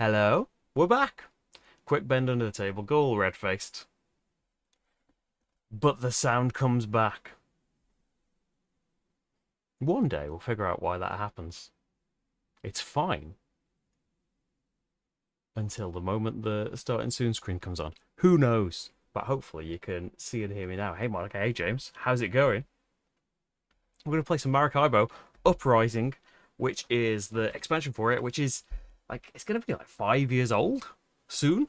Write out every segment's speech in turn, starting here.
Hello, we're back. Quick bend under the table, go all red-faced. But the sound comes back. One day we'll figure out why that happens. It's fine. Until the moment the starting soon screen comes on. Who knows? But hopefully you can see and hear me now. Hey Monica, hey James, how's it going? We're going to play some Maracaibo Uprising, which is the expansion for it, which is it's going to be like 5 years old soon.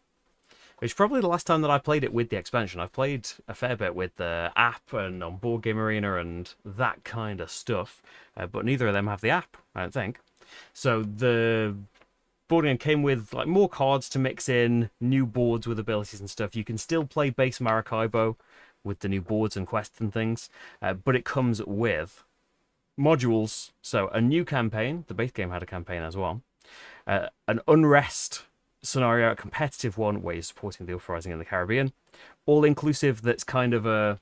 It's probably the last time that I played it with the expansion. I've played a fair bit with the app and on Board Game Arena and that kind of stuff, but neither of them have the app, I don't think. So the board game came with more cards to mix in, new boards with abilities and stuff. You can still play base Maracaibo with the new boards and quests and things, but it comes with modules. So a new campaign, the base game had a campaign as well, an unrest scenario, a competitive one where you're supporting the Uprising in the Caribbean, all inclusive. That's kind of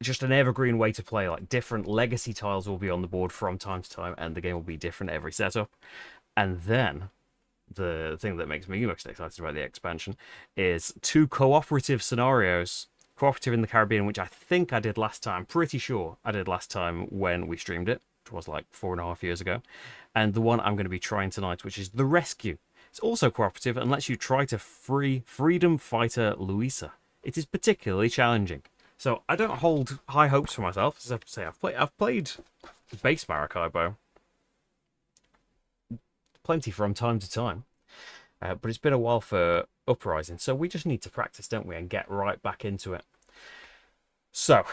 just an evergreen way to play. Like different legacy tiles will be on the board from time to time, and the game will be different every setup. And then the thing that makes me most excited about the expansion is two cooperative scenarios. Cooperative in the Caribbean, which I think I did last time. Pretty sure I did last time when we streamed it, which was like 4.5 years ago. And the one I'm going to be trying tonight, which is the Rescue. It's also cooperative and lets you try to free Freedom Fighter Luisa. It is particularly challenging. So I don't hold high hopes for myself. As I say, I've played base Maracaibo plenty from time to time. But it's been a while for Uprising. So we just need to practice, don't we? And get right back into it. So,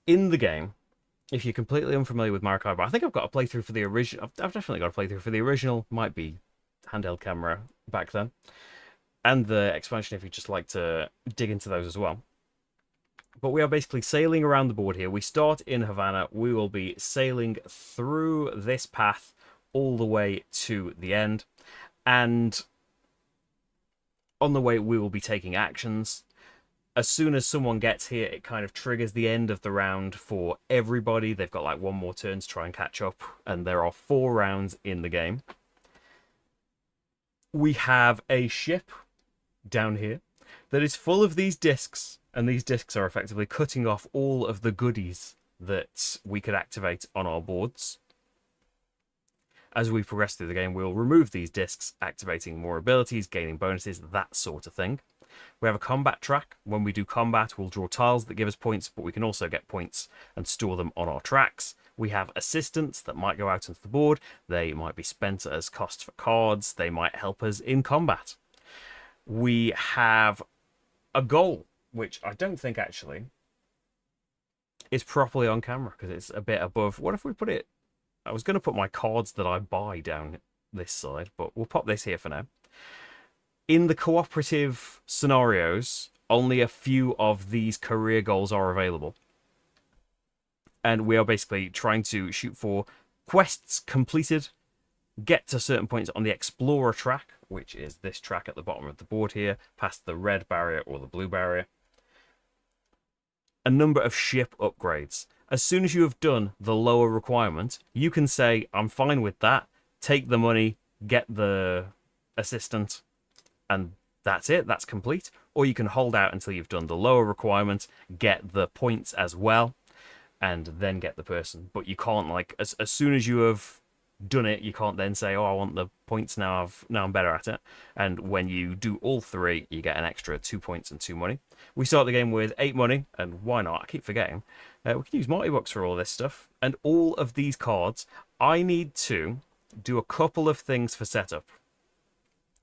in the game, if you're completely unfamiliar with Maracaibo, I think I've got a playthrough for the original. I've definitely got a playthrough for the original. Might be handheld camera back then, and the expansion if you just like to dig into those as well. But we are basically sailing around the board here. We start in Havana. We will be sailing through this path all the way to the end, and on the way we will be taking actions. As soon as someone gets here, it kind of triggers the end of the round for everybody. They've got one more turn to try and catch up, and there are 4 rounds in the game. We have a ship down here that is full of these discs, and these discs are effectively cutting off all of the goodies that we could activate on our boards. As we progress through the game, we'll remove these discs, activating more abilities, gaining bonuses, that sort of thing. We have a combat track. When we do combat, we'll draw tiles that give us points, but we can also get points and store them on our tracks. We have assistants that might go out onto the board. They might be spent as cost for cards. They might help us in combat. We have a goal, which I don't think actually is properly on camera because it's a bit above. What if we put it? I was going to put my cards that I buy down this side, but we'll pop this here for now. In the cooperative scenarios, only a few of these career goals are available. And we are basically trying to shoot for quests completed, get to certain points on the Explorer track, which is this track at the bottom of the board here, past the red barrier or the blue barrier. A number of ship upgrades. As soon as you have done the lower requirement, you can say, I'm fine with that, take the money, get the assistant, and that's it, that's complete. Or you can hold out until you've done the lower requirement, get the points as well, and then get the person. But you can't, as soon as you have done it, you can't then say, oh, I want the points now, I'm better at it. And when you do all 3, you get an extra 2 points and 2 money. We start the game with 8 money, and why not? I keep forgetting. We can use multi-bucks for all this stuff. And all of these cards, I need to do a couple of things for setup,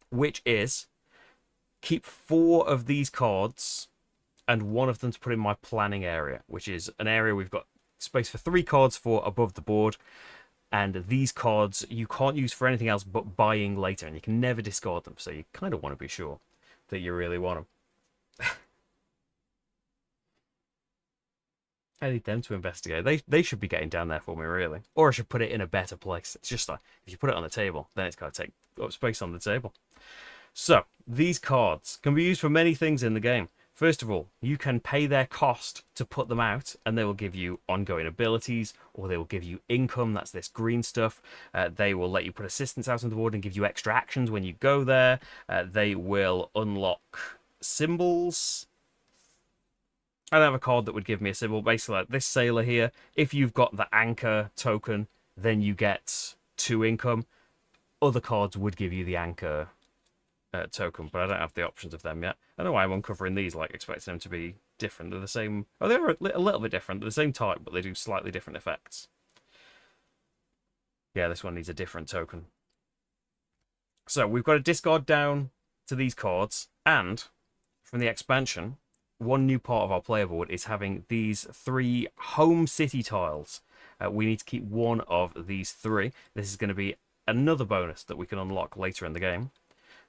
which is keep 4 of these cards and 1 of them to put in my planning area, which is an area we've got space for 3 cards for above the board. And these cards you can't use for anything else but buying later, and you can never discard them. So you kind of want to be sure that you really want them. I need them to investigate. They should be getting down there for me, really. Or I should put it in a better place. It's just like, if you put it on the table, then it's got to take up space on the table. So, these cards can be used for many things in the game. First of all, you can pay their cost to put them out, and they will give you ongoing abilities, or they will give you income. That's this green stuff. They will let you put assistants out on the board and give you extra actions when you go there. They will unlock symbols. I don't have a card that would give me a symbol. Basically, like this sailor here, if you've got the anchor token, then you get 2 income. Other cards would give you the anchor token, but I don't have the options of them yet. I don't know why I'm uncovering these, like expecting them to be different. They're the same. Oh, they're a little bit different. They're the same type, but they do slightly different effects. Yeah, this one needs a different token. So we've got to discard down to these cards, and from the expansion, one new part of our player board is having these 3 home city tiles. We need to keep one of these 3. This is going to be another bonus that we can unlock later in the game.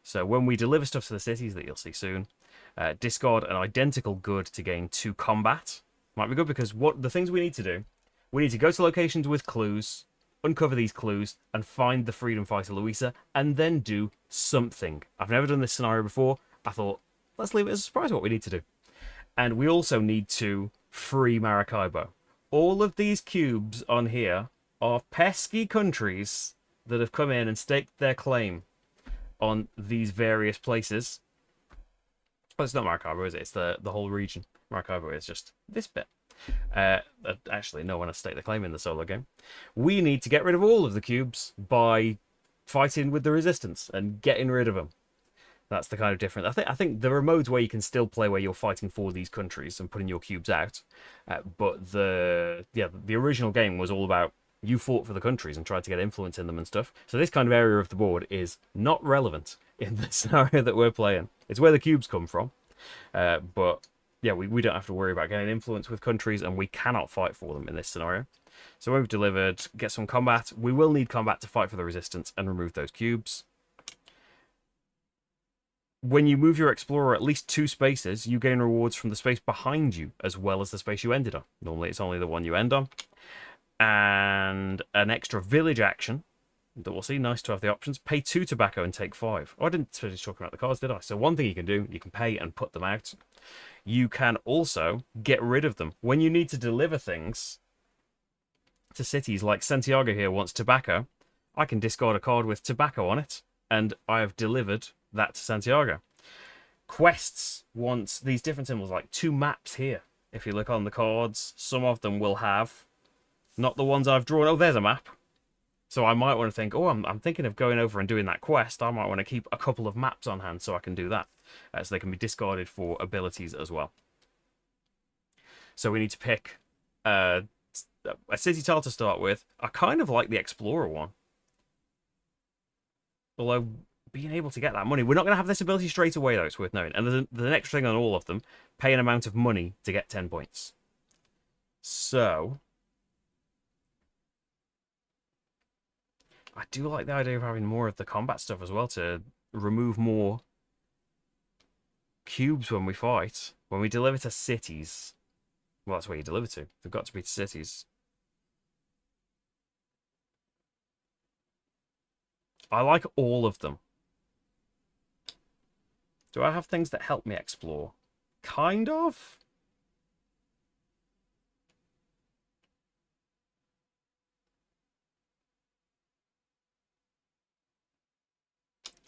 So when we deliver stuff to the cities that you'll see soon, discard an identical good to gain 2 combat. Might be good because what the things we need to do, we need to go to locations with clues, uncover these clues, and find the freedom fighter Louisa, and then do something. I've never done this scenario before. I thought, let's leave it as a surprise what we need to do. And we also need to free Maracaibo. All of these cubes on here are pesky countries that have come in and staked their claim on these various places. Well, it's not Maracaibo, is it? It's the whole region. Maracaibo is just this bit. Actually, no one has staked the claim in the solo game. We need to get rid of all of the cubes by fighting with the resistance and getting rid of them. That's the kind of difference. I think there are modes where you can still play where you're fighting for these countries and putting your cubes out. But the original game was all about you fought for the countries and tried to get influence in them and stuff. So this kind of area of the board is not relevant in the scenario that we're playing. It's where the cubes come from. But yeah, we don't have to worry about getting influence with countries, and we cannot fight for them in this scenario. So when we've delivered, get some combat. We will need combat to fight for the resistance and remove those cubes. When you move your explorer at least 2 spaces, you gain rewards from the space behind you as well as the space you ended on. Normally it's only the one you end on. And an extra village action that we'll see. Nice to have the options. Pay 2 tobacco and take 5. Oh, I didn't finish talking about the cards, did I? So one thing you can do, you can pay and put them out. You can also get rid of them. When you need to deliver things to cities, like Santiago here wants tobacco, I can discard a card with tobacco on it, and I have delivered that to Santiago. Quests want these different symbols, like 2 maps here. If you look on the cards, some of them will have, not the ones I've drawn. Oh, there's a map. So I might want to think, oh, I'm thinking of going over and doing that quest. I might want to keep a couple of maps on hand so I can do that. So they can be discarded for abilities as well. So we need to pick a city tile to start with. I kind of like the Explorer one. Although being able to get that money, we're not going to have this ability straight away, though, it's worth knowing. And there's an extra thing on all of them. Pay an amount of money to get 10 points. So I do like the idea of having more of the combat stuff as well to remove more cubes when we fight. When we deliver to cities. Well, that's where you deliver to. They've got to be to cities. I like all of them. Do I have things that help me explore? Kind of.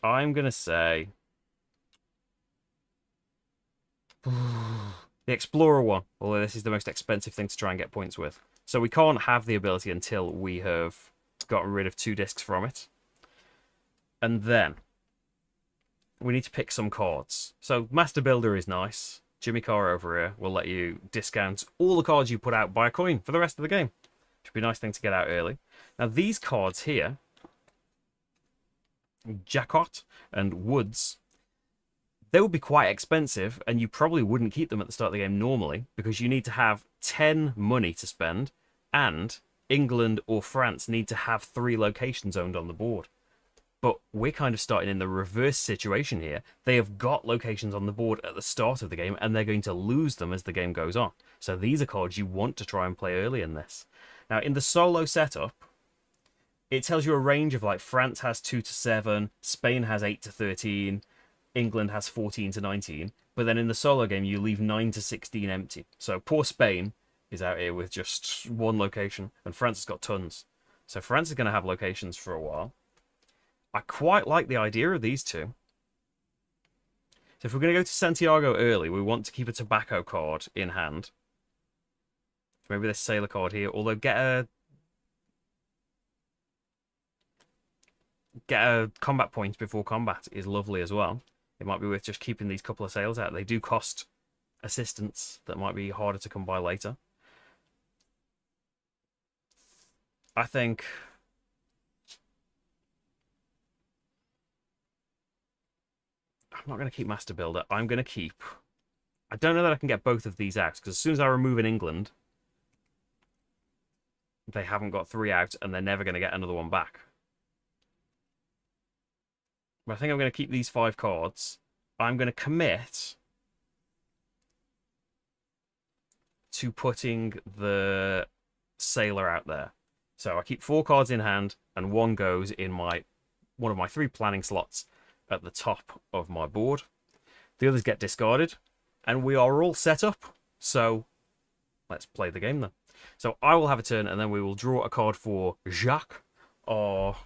I'm going to say the Explorer one, although this is the most expensive thing to try and get points with. So we can't have the ability until we have gotten rid of 2 discs from it. And then we need to pick some cards. So Master Builder is nice. Jimmy Carr over here will let you discount all the cards you put out by a coin for the rest of the game. Should be a nice thing to get out early. Now these cards here, Jacot and Woods, they would be quite expensive, and you probably wouldn't keep them at the start of the game normally, because you need to have 10 money to spend, and England or France need to have 3 locations owned on the board. But we're kind of starting in the reverse situation here. They have got locations on the board at the start of the game, and they're going to lose them as the game goes on. So these are cards you want to try and play early in this. Now, in the solo setup, it tells you a range of, like, France has 2 to 7, Spain has 8 to 13, England has 14 to 19. but then in the solo game you leave 9 to 16 empty. So poor Spain is out here with just one location, and France has got tons. So France is going to have locations for a while. I quite like the idea of these two. So if we're going to go to Santiago early, we want to keep a tobacco card in hand. So maybe this sailor card here, although get a combat point before combat is lovely as well. It might be worth just keeping these couple of sails out. They do cost assistance that might be harder to come by later. I think I'm not going to keep Master Builder. I'm going to keep... I don't know that I can get both of these out, because as soon as I remove in England, they haven't got 3 out, and they're never going to get another one back. But I think I'm going to keep these 5 cards. I'm going to commit to putting the sailor out there. So I keep 4 cards in hand, and 1 goes in one of my 3 planning slots at the top of my board. The others get discarded, and we are all set up. So let's play the game then. So I will have a turn, and then we will draw a card for Jacques, our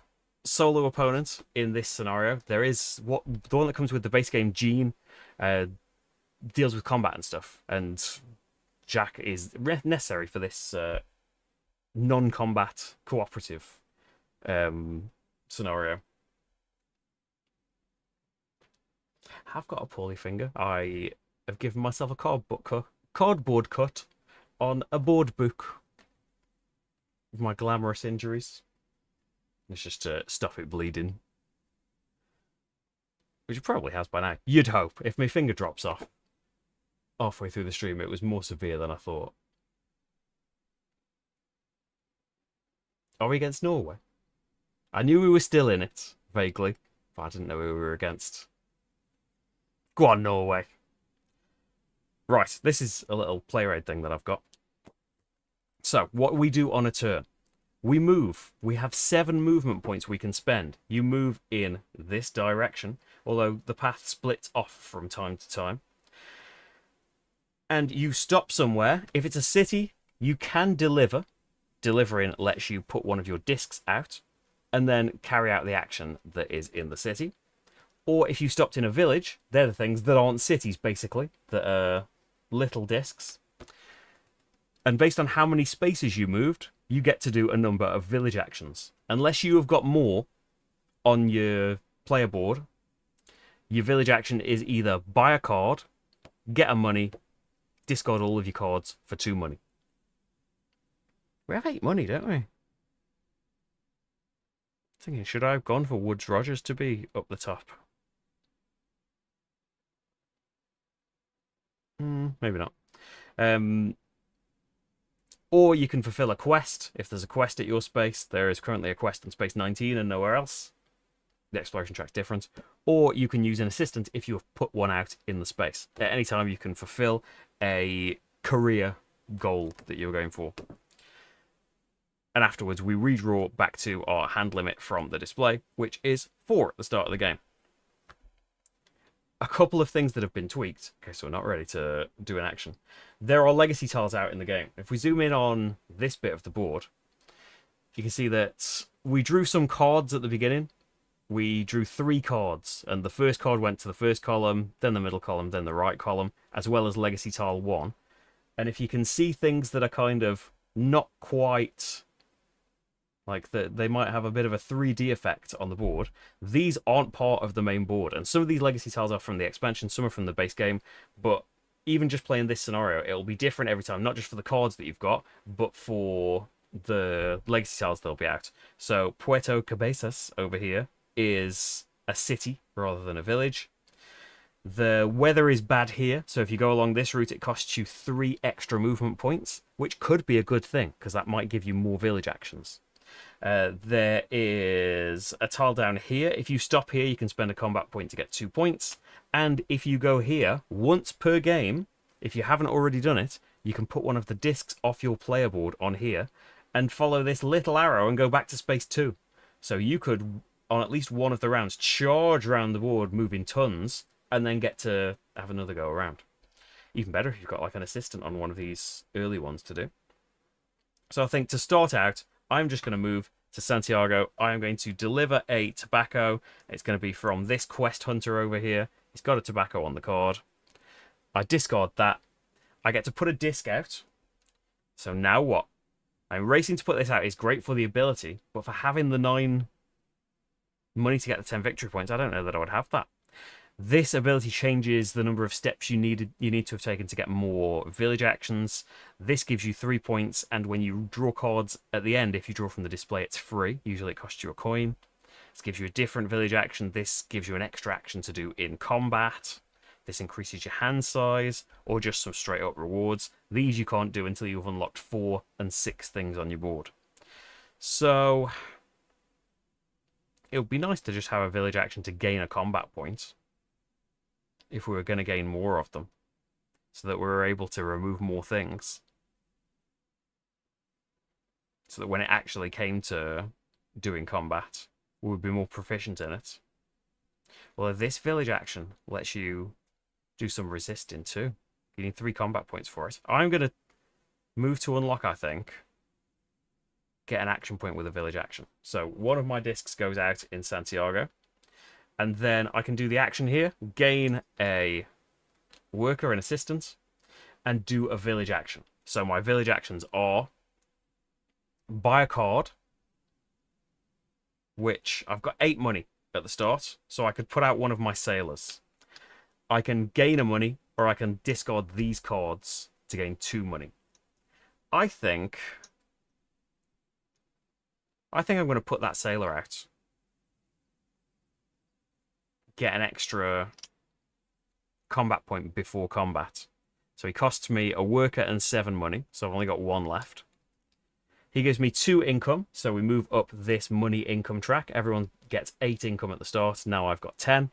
solo opponent in this scenario. There is the one that comes with the base game, Jean, deals with combat and stuff, and Jacques is necessary for this non-combat cooperative scenario. I've got a poorly finger. I have given myself a cardboard cut on a board book with my glamorous injuries. It's just to stop it bleeding. Which it probably has by now. You'd hope. If my finger drops off halfway through the stream, it was more severe than I thought. Are we against Norway? I knew we were still in it, vaguely, but I didn't know who we were against. Go on, Norway. Right, this is a little playwright thing that I've got. So, what we do on a turn. We move. We have 7 movement points we can spend. You move in this direction, although the path splits off from time to time. And you stop somewhere. If it's a city, you can deliver. Delivering lets you put one of your discs out and then carry out the action that is in the city. Or if you stopped in a village, they're the things that aren't cities, basically, that are little discs. And based on how many spaces you moved, you get to do a number of village actions. Unless you have got more on your player board, your village action is either buy a card, get a money, discard all of your cards for 2 money. We have 8 money, don't we? Thinking, should I have gone for Woods Rogers to be up the top? Maybe not. Or you can fulfill a quest. If there's a quest at your space, there is currently a quest in space 19 and nowhere else. The exploration track's different. Or you can use an assistant if you have put one out in the space. At any time, you can fulfill a career goal that you're going for. And afterwards, we redraw back to our hand limit from the display, which is 4 at the start of the game. A couple of things that have been tweaked. Okay, so we're not ready to do an action. There are legacy tiles out in the game. If we zoom in on this bit of the board, you can see that we drew some cards at the beginning. We drew 3 cards, and the first card went to the first column, then the middle column, then the right column, as well as legacy tile 1. And if you can see things that are kind of not quite... like they might have a bit of a 3D effect on the board. These aren't part of the main board. And some of these legacy tiles are from the expansion, some are from the base game. But even just playing this scenario, it'll be different every time. Not just for the cards that you've got, but for the legacy tiles that'll be out. So Puerto Cabezas over here is a city rather than a village. The weather is bad here. So if you go along this route, it costs you 3 extra movement points, which could be a good thing, because that might give you more village actions. There is a tile down here. If you stop here, you can spend a combat point to get 2 points. And if you go here, once per game, if you haven't already done it, you can put one of the discs off your player board on here and follow this little arrow and go back to space 2. So you could, on at least one of the rounds, charge around the board moving tons and then get to have another go around. Even better if you've got like an assistant on one of these early ones to do. So I think to start out, I'm just going to move to Santiago. I am going to deliver a tobacco. It's going to be from this quest hunter over here. He's got a tobacco on the card. I discard that. I get to put a disc out. So now what? I'm racing to put this out is great for the ability, but for having the 9 money to get the 10 victory points, I don't know that I would have that. This ability changes the number of steps you need to have taken to get more village actions. This gives you 3 points, and when you draw cards at the end, if you draw from the display, it's free. Usually it costs you a coin. This gives you a different village action. This gives you an extra action to do in combat. This increases your hand size, or just some straight up rewards. These you can't do until you've unlocked 4 and 6 things on your board. So it would be nice to just have a village action to gain a combat point, if we were going to gain more of them, so that we were able to remove more things. So that when it actually came to doing combat, we would be more proficient in it. Well, if this village action lets you do some resisting too, you need 3 combat points for it. I'm going to move to unlock, I think, get an action point with a village action. So one of my discs goes out in Santiago, and then I can do the action here, gain a worker and assistant, and do a village action. So my village actions are buy a card, which I've got 8 money at the start, so I could put out one of my sailors. I can gain a money, or I can discard these cards to gain 2 money. I think I'm going to put that sailor out. Get an extra combat point before combat. So he costs me a worker and 7 money, so I've only got 1 left. He gives me 2 income, so we move up this money income track. Everyone gets 8 income at the start. Now I've got 10.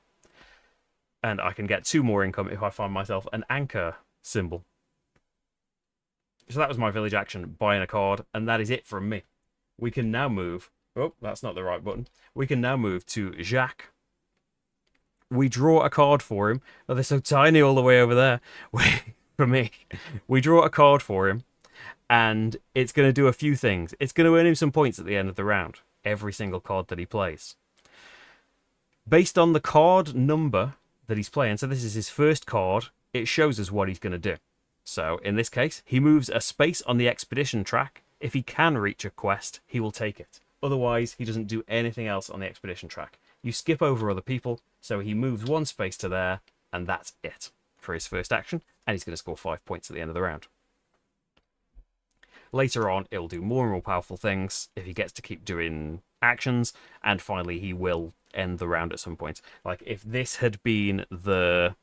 And I can get 2 more income if I find myself an anchor symbol. So that was my village action, buying a card, and that is it from me. We can now move... Oh, that's not the right button. We can now move to Jacques. We draw a card for him. Oh, they're so tiny all the way over there. For me. We draw a card for him, and it's going to do a few things. It's going to earn him some points at the end of the round. Every single card that he plays. Based on the card number that he's playing, so this is his first card, it shows us what he's going to do. So, in this case, he moves a space on the expedition track. If he can reach a quest, he will take it. Otherwise, he doesn't do anything else on the expedition track. You skip over other people, so he moves 1 space to there, and that's it for his first action, and he's going to score 5 points at the end of the round. Later on, it'll do more and more powerful things if he gets to keep doing actions, and finally he will end the round at some point. Like, if this had been the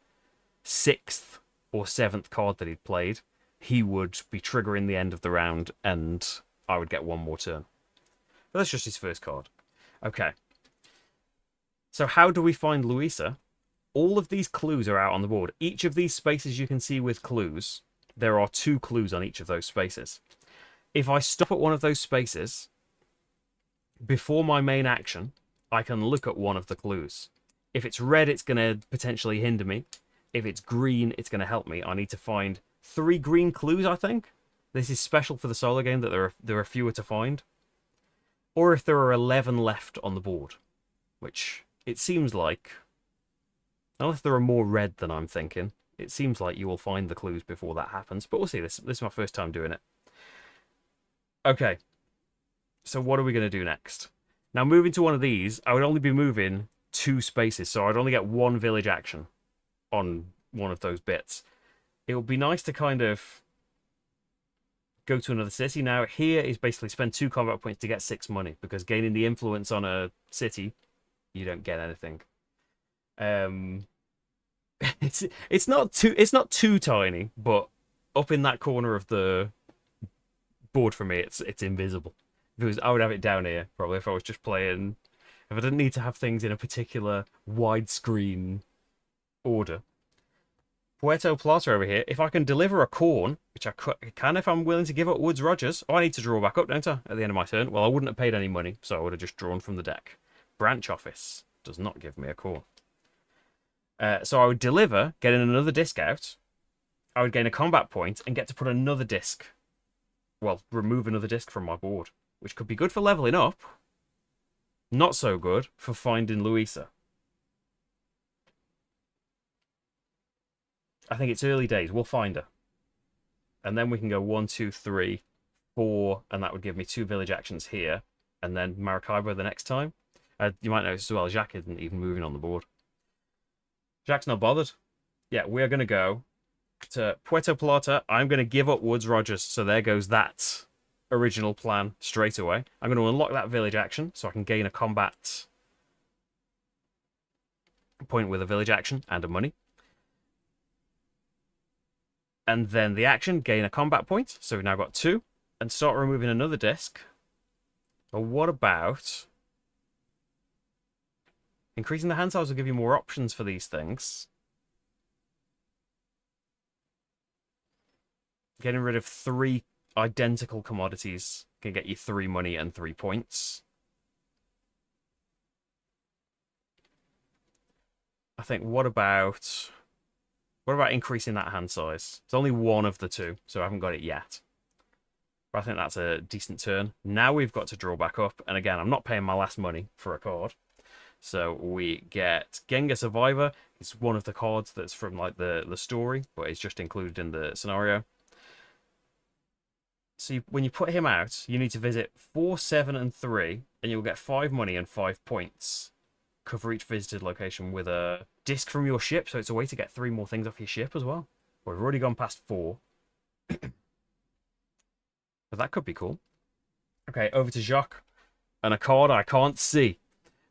6th or 7th card that he'd played, he would be triggering the end of the round, and I would get 1 more turn. But that's just his first card. Okay. So how do we find Luisa? All of these clues are out on the board. Each of these spaces you can see with clues, there are 2 clues on each of those spaces. If I stop at one of those spaces, before my main action, I can look at one of the clues. If it's red, it's going to potentially hinder me. If it's green, it's going to help me. I need to find 3 green clues, I think. This is special for the solo game, that there are fewer to find. Or if there are 11 left on the board, which it seems like, unless there are more red than I'm thinking, it seems like you will find the clues before that happens. But we'll see. This is my first time doing it. Okay. So what are we going to do next? Now, moving to one of these, I would only be moving 2 spaces, so I'd only get 1 village action on one of those bits. It would be nice to kind of go to another city. Now, here is basically spend 2 combat points to get 6 money, because gaining the influence on a city, you don't get anything. It's not too tiny, but up in that corner of the board for me, it's invisible. I would have it down here, probably, if I was just playing... If I didn't need to have things in a particular widescreen order. Puerto Plata over here. If I can deliver a corn, which I can if I'm willing to give up Woods Rogers... Oh, I need to draw back up, don't I, at the end of my turn? Well, I wouldn't have paid any money, so I would have just drawn from the deck. Branch office does not give me a corn. So I would deliver, getting another disc out. I would gain a combat point and get to put another disc. Well, remove another disc from my board, which could be good for leveling up. Not so good for finding Louisa. I think it's early days. We'll find her. And then we can go 1, 2, 3, 4, and that would give me 2 village actions here. And then Maracaibo the next time. You might notice as well, Jacques isn't even moving on the board. Jacques not bothered. Yeah, we're going to go to Puerto Plata. I'm going to give up Woods Rogers. So there goes that original plan straight away. I'm going to unlock that village action so I can gain a combat point with a village action and a money. And then the action, gain a combat point. So we've now got 2. And start removing another disc. But what about increasing the hand size will give you more options for these things. Getting rid of 3 identical commodities can get you 3 money and 3 points. I think, what about increasing that hand size? It's only one of the 2, so I haven't got it yet. But I think that's a decent turn. Now we've got to draw back up. And again, I'm not paying my last money for a card. So we get Gengar Survivor. It's one of the cards that's from like the story, but it's just included in the scenario. So when you put him out, you need to visit 4, 7, and 3, and you'll get 5 money and 5 points. Cover each visited location with a disc from your ship, so it's a way to get 3 more things off your ship as well. We've already gone past 4. But that could be cool. Okay, over to Jacques. And a card I can't see.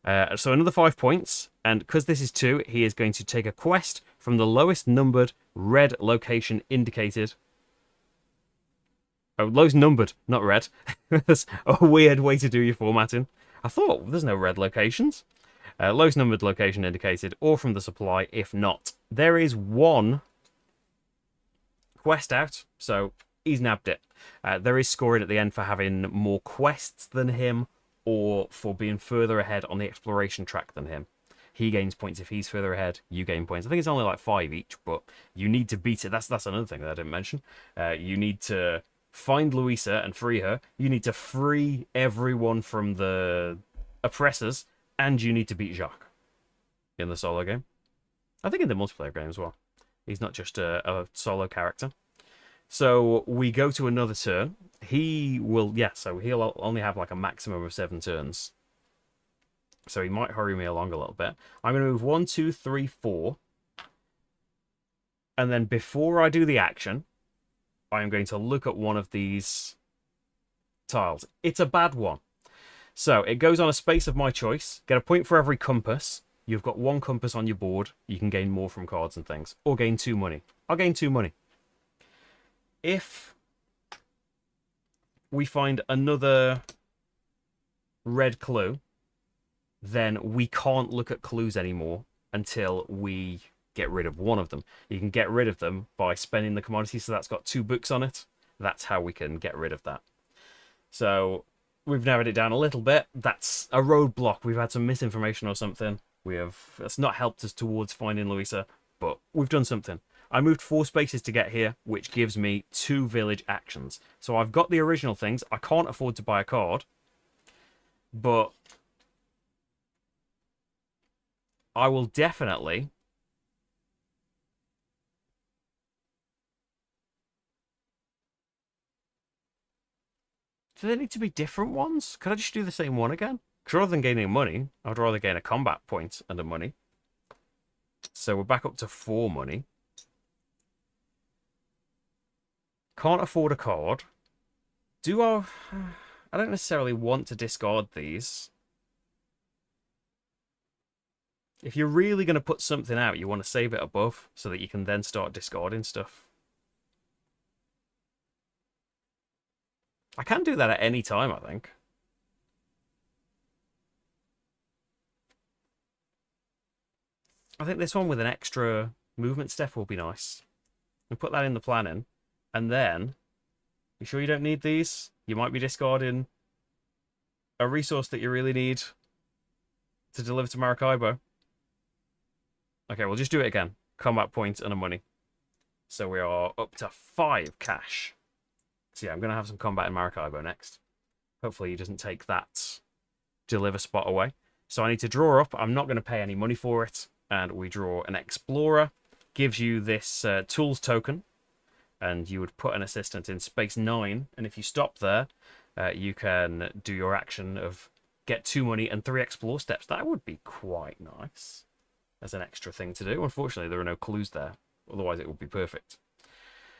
So another 5 points. And because this is 2, he is going to take a quest from the lowest numbered red location indicated. Oh, lowest numbered, not red. That's a weird way to do your formatting. I thought there's no red locations. Lowest numbered location indicated, or from the supply, if not. There is 1 quest out, so he's nabbed it. There is scoring at the end for having more quests than him, or for being further ahead on the exploration track than him. He gains points if he's further ahead, you gain points. I think it's only like 5 each, but you need to beat it. That's another thing that I didn't mention. You need to find Louisa and free her. You need to free everyone from the oppressors, and you need to beat Jacques in the solo game. I think in the multiplayer game as well. He's not just a solo character. So we go to another turn. He will, yeah, so he'll only have like a maximum of 7 turns. So he might hurry me along a little bit. I'm going to move 1, 2, 3, 4. And then before I do the action, I'm going to look at one of these tiles. It's a bad one. So it goes on a space of my choice. Get a point for every compass. You've got 1 compass on your board. You can gain more from cards and things. Or gain 2 money. I'll gain 2 money. If we find another red clue, then we can't look at clues anymore until we get rid of one of them. You can get rid of them by spending the commodity, so that's got 2 books on it. That's how we can get rid of that. So we've narrowed it down a little bit. That's a roadblock. We've had some misinformation or something. That's not helped us towards finding Louisa, but we've done something. I moved 4 spaces to get here, which gives me 2 village actions. So I've got the original things. I can't afford to buy a card, but I will definitely do they need to be different ones? Could I just do the same one again? Because rather than gaining money, I'd rather gain a combat point and a money. So we're back up to 4 money. Can't afford a card. I don't necessarily want to discard these. If you're really going to put something out, you want to save it above so that you can then start discarding stuff. I can do that at any time, I think. I think this one with an extra movement step will be nice. We'll put that in the planning. And then, you sure you don't need these? You might be discarding a resource that you really need to deliver to Maracaibo. Okay, we'll just do it again. Combat points and a money. So we are up to 5 cash. So yeah, I'm going to have some combat in Maracaibo next. Hopefully he doesn't take that deliver spot away. So I need to draw up. I'm not going to pay any money for it. And we draw an Explorer. Gives you this tools token. And you would put an assistant in space 9. And if you stop there, you can do your action of get 2 money and 3 explore steps. That would be quite nice as an extra thing to do. Unfortunately, there are no clues there. Otherwise, it would be perfect.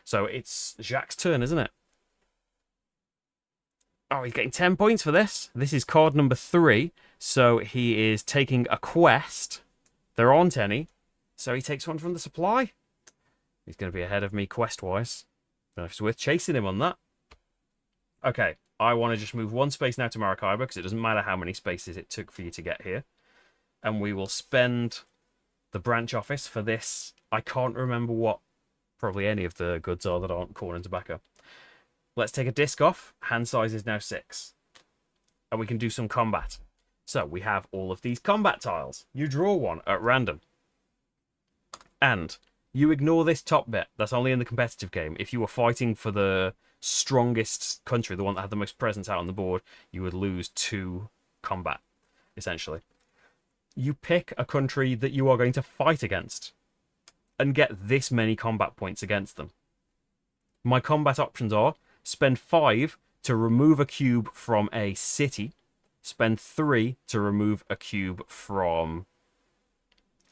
So it's Jacques' turn, isn't it? Oh, he's getting 10 points for this. This is card number 3. So he is taking a quest. There aren't any. So he takes one from the supply. He's going to be ahead of me quest-wise. Don't know if it's worth chasing him on that. Okay, I want to just move 1 space now to Maracaibo because it doesn't matter how many spaces it took for you to get here. And we will spend the branch office for this. I can't remember what probably any of the goods are that aren't corn and tobacco. Let's take a disc off. Hand size is now 6. And we can do some combat. So we have all of these combat tiles. You draw one at random. And you ignore this top bit. That's only in the competitive game. If you were fighting for the strongest country, the one that had the most presence out on the board, you would lose 2 combat, essentially. You pick a country that you are going to fight against and get this many combat points against them. My combat options are spend 5 to remove a cube from a city, spend 3 to remove a cube from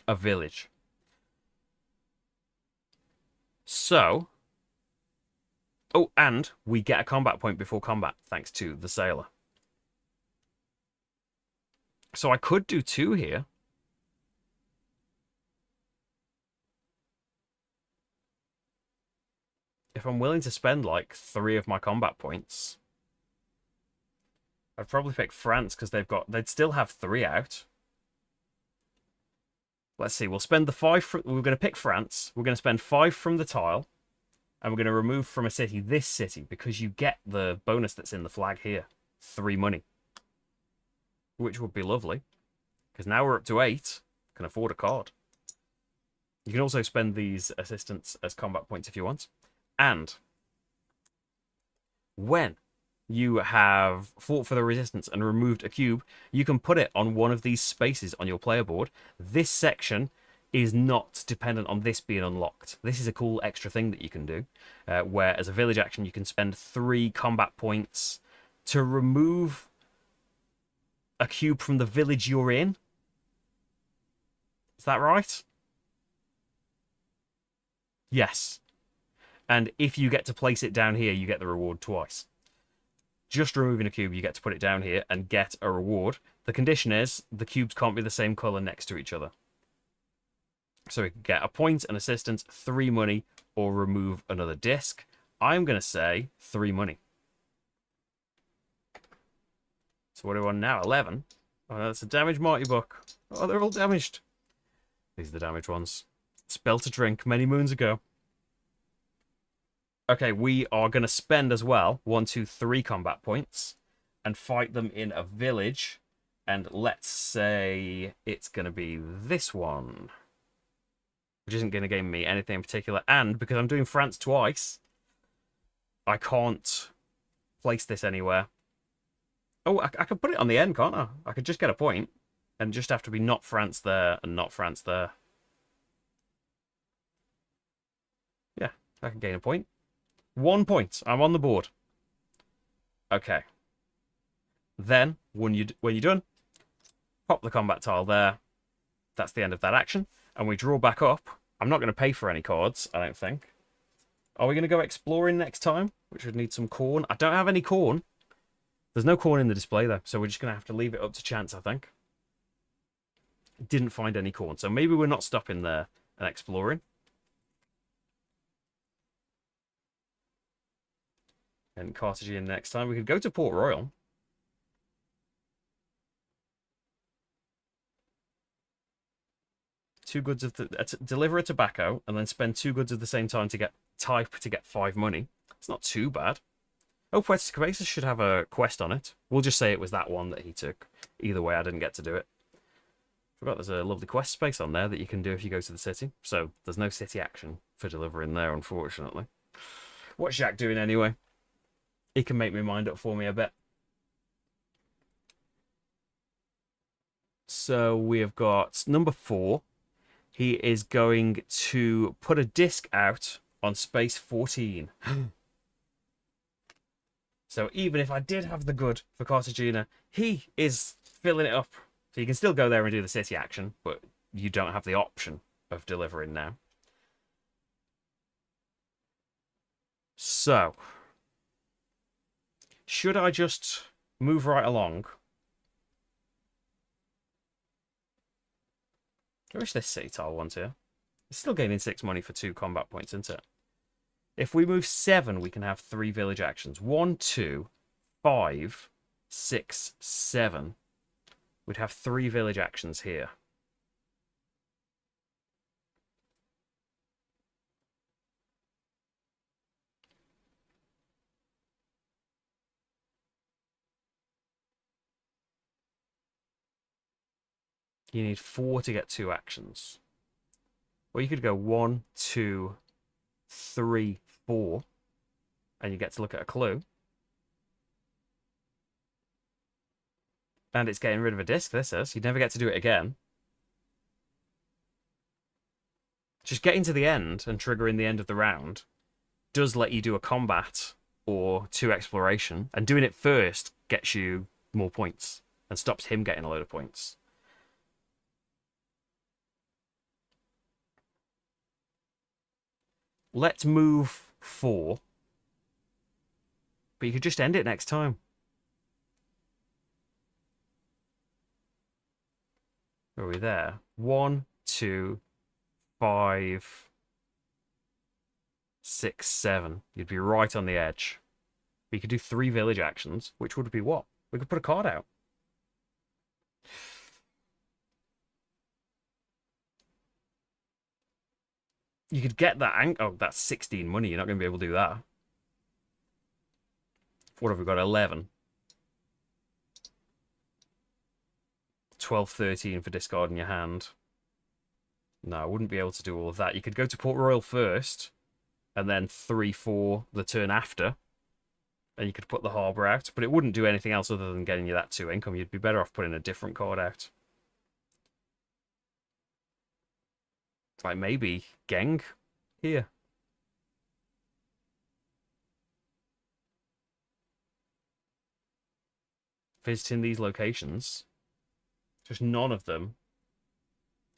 a village. So, oh, and we get a combat point before combat, thanks to the sailor. So I could do 2 here. If I'm willing to spend like 3 of my combat points, I'd probably pick France because they'd still have 3 out. Let's see, we'll spend the 5 we're going to pick France. We're going to spend 5 from the tile. And we're going to remove from a city this city because you get the bonus that's in the flag here. 3 money. Which would be lovely. Because now we're up to 8. Can afford a card. You can also spend these assistants as combat points if you want. And when you have fought for the resistance and removed a cube, you can put it on one of these spaces on your player board. This section is not dependent on this being unlocked. This is a cool extra thing that you can do, where as a village action you can spend 3 combat points to remove a cube from the village you're in. Is that right? Yes. And if you get to place it down here, you get the reward twice. Just removing a cube, you get to put it down here and get a reward. The condition is the cubes can't be the same colour next to each other. So we can get a point, an assistance, 3 money, or remove another disc. I'm going to say 3 money. So what are we on now? 11? Oh, no, that's a damaged Marty book. Oh, they're all damaged. These are the damaged ones. Spelt a drink many moons ago. Okay, we are going to spend as well 1, 2, 3 combat points and fight them in a village. And let's say it's going to be this one, which isn't going to gain me anything in particular. And because I'm doing France twice, I can't place this anywhere. Oh, I could put it on the end, can't I? I could just get a point and just have to be not France there and not France there. Yeah, I can gain a point. 1 point. I'm on the board. Okay. Then, when you're done, pop the combat tile there. That's the end of that action. And we draw back up. I'm not going to pay for any cards, I don't think. Are we going to go exploring next time? Which would need some corn. I don't have any corn. There's no corn in the display, though. So we're just going to have to leave it up to chance, I think. Didn't find any corn. So maybe we're not stopping there and exploring. And Carthagena next time. We could go to Port Royal. Two goods of the deliver a tobacco and then spend 2 goods at the same time to get 5 money. It's not too bad. Oh, Puerto Cabezas should have a quest on it. We'll just say it was that one that he took. Either way, I didn't get to do it. Forgot there's a lovely quest space on there that you can do if you go to the city. So there's no city action for delivering there, unfortunately. What's Jack doing anyway? He can make me mind up for me a bit. So we have got number 4. He is going to put a disc out on space 14. So even if I did have the good for Cartagena, he is filling it up. So you can still go there and do the city action, but you don't have the option of delivering now. So, should I just move right along? I wish this city tile wants here. It's still gaining 6 money for 2 combat points, isn't it? If we move 7, we can have 3 village actions. 1, 2, 5, 6, 7. We'd have 3 village actions here. You need 4 to get 2 actions. Or you could go 1, 2, 3, 4, and you get to look at a clue. And it's getting rid of a disc, this is. You'd never get to do it again. Just getting to the end and triggering the end of the round does let you do a combat or 2 exploration, and doing it first gets you more points and stops him getting a load of points. Let's move 4. But you could just end it next time. Are we there? 1, 2, 5, 6, 7. You'd be right on the edge. But you could do 3 village actions, which would be what? We could put a card out. You could get that. Oh, that's 16 money. You're not going to be able to do that. What have we got? 11. 12, 13 for discarding your hand. No, I wouldn't be able to do all of that. You could go to Port Royal first, and then 3, 4 the turn after. And you could put the harbour out, but it wouldn't do anything else other than getting you that 2 income. You'd be better off putting a different card out. Like maybe Geng here. Visiting these locations. Just none of them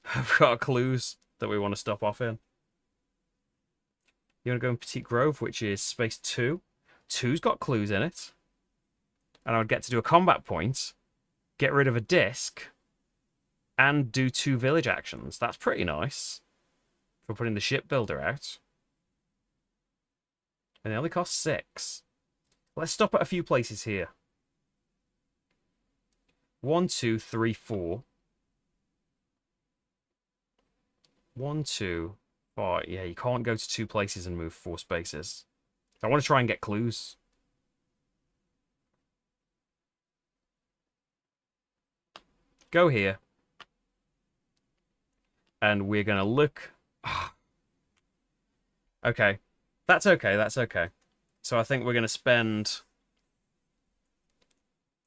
have got clues that we want to stop off in. You want to go in Petit Grove, which is space 2. 2's got clues in it. And I would get to do a combat point, get rid of a disc, and do 2 village actions. That's pretty nice for putting the shipbuilder out. And they only cost 6. Let's stop at a few places here. 1, 2, 3, 4. 1, 2, 5. Yeah, you can't go to 2 places and move 4 spaces. I want to try and get clues. Go here. And we're going to look. Okay. That's okay. That's okay. So I think we're going to spend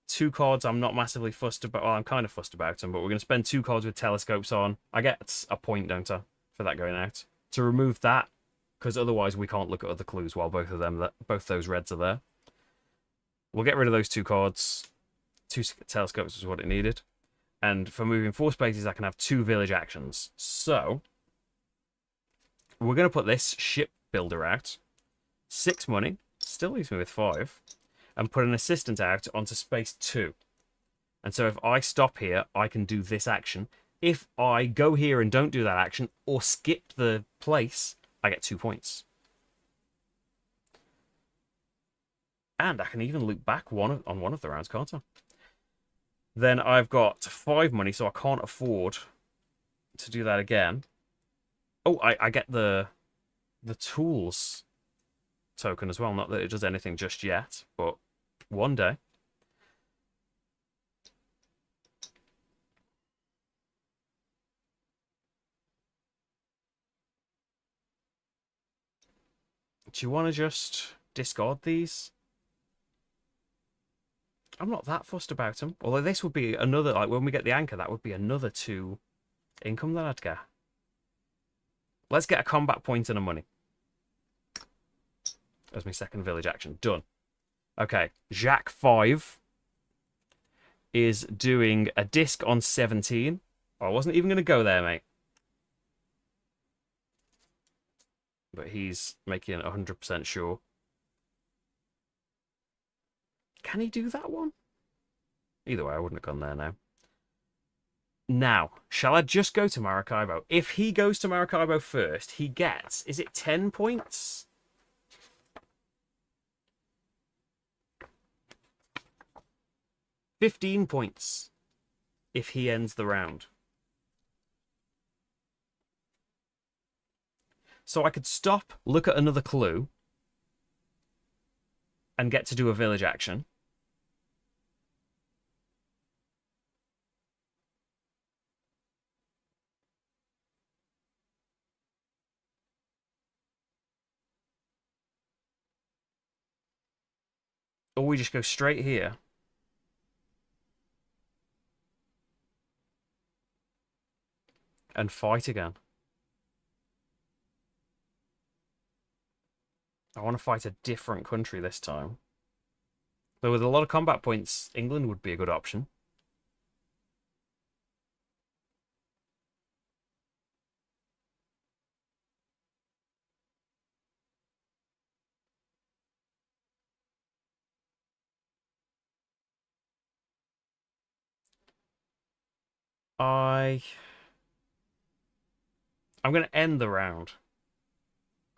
2 cards I'm not massively fussed about. Well, I'm kind of fussed about them, but we're going to spend 2 cards with telescopes on. I get a point, don't I, for that going out. To remove that, because otherwise we can't look at other clues while both those reds are there. We'll get rid of those 2 cards. 2 telescopes is what it needed. And for moving 4 spaces, I can have 2 village actions. So we're going to put this shipbuilder out. 6 money. Still leaves me with 5. And put an assistant out onto space 2. And so if I stop here, I can do this action. If I go here and don't do that action, or skip the place, I get 2 points. And I can even loop back on one of the rounds, can't I? Then I've got 5 money, so I can't afford to do that again. Oh, I get the tools token as well. Not that it does anything just yet, but one day. Do you want to just discard these? I'm not that fussed about them. Although this would be another, like when we get the anchor, that would be another 2 income that I'd get. Let's get a combat point and a money. As my second village action. Done. Okay, Jacques 5 is doing a disc on 17. I wasn't even going to go there, mate. But he's making it 100% sure. Can he do that one? Either way, I wouldn't have gone there now. Now, shall I just go to Maracaibo? If he goes to Maracaibo first, he gets, is it 10 points? $15 points if he ends the round. So I could stop, look at another clue, and get to do a village action. Or we just go straight here. And fight again. I want to fight a different country this time. Though with a lot of combat points, England would be a good option. I'm going to end the round.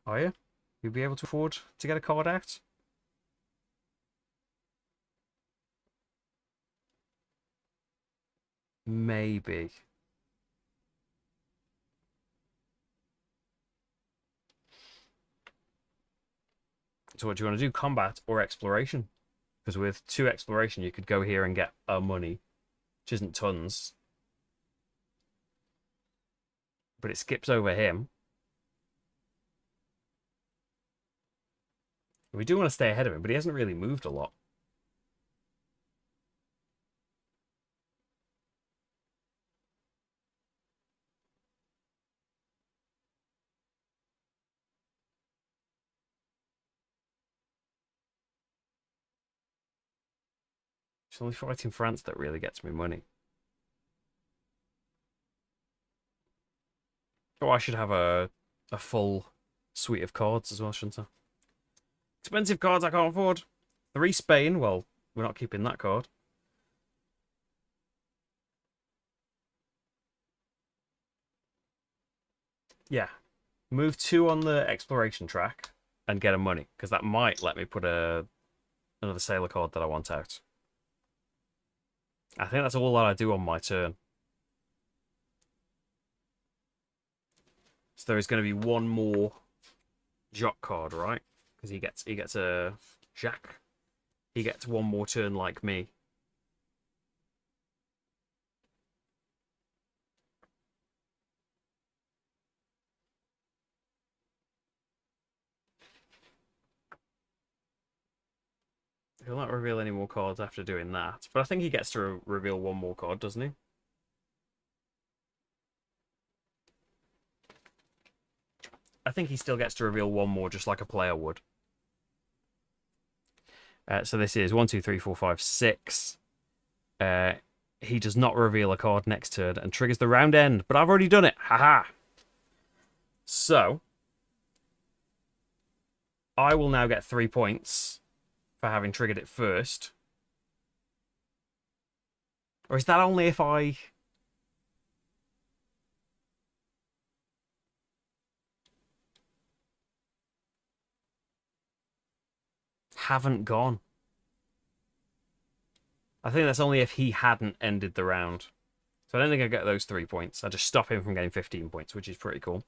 Are you? You'll be able to afford to get a card out? Maybe. So what do you want to do? Combat or exploration? Because with 2 exploration, you could go here and get money, which isn't tons. But it skips over him. We do want to stay ahead of him, but he hasn't really moved a lot. It's only fighting France that really gets me money. Oh, I should have a full suite of cards as well, shouldn't I? Expensive cards I can't afford. 3 Spain. Well, we're not keeping that card. Yeah. Move 2 on the exploration track and get a money, because that might let me put another sailor card that I want out. I think that's all that I do on my turn. So there is going to be 1 more Jock card, right? Because he gets a Jacques. He gets 1 more turn like me. He'll not reveal any more cards after doing that. But I think he gets to reveal 1 more card, doesn't he? I think he still gets to reveal 1 more, just like a player would. So this is 1, 2, 3, 4, 5, 6. He does not reveal a card next turn and triggers the round end. But I've already done it. Haha. So I will now get 3 points for having triggered it first. Or is that only if I... haven't gone? I think that's only if he hadn't ended the round. So I don't think I get those 3 points. I just stop him from getting 15 points, which is pretty cool.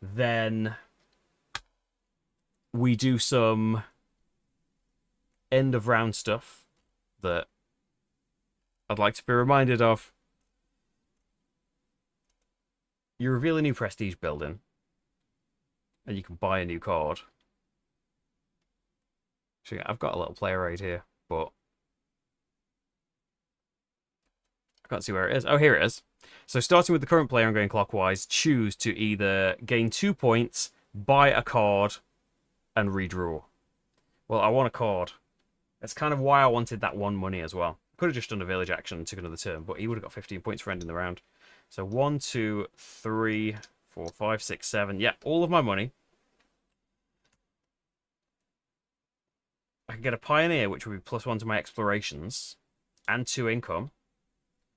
Then we do some end of round stuff that I'd like to be reminded of. You reveal a new prestige building and you can buy a new card. Actually, I've got a little player aid here, but I can't see where it is. Oh, here it is. So starting with the current player, I'm going clockwise. Choose to either gain 2 points, buy a card, and redraw. Well, I want a card. That's kind of why I wanted that 1 money as well. Could have just done a village action and took another turn, but he would have got 15 points for ending the round. So 1, 2, 3, 4, 5, 6, 7. Yeah, all of my money. I can get a pioneer, which would be +1 to my explorations, and 2 income.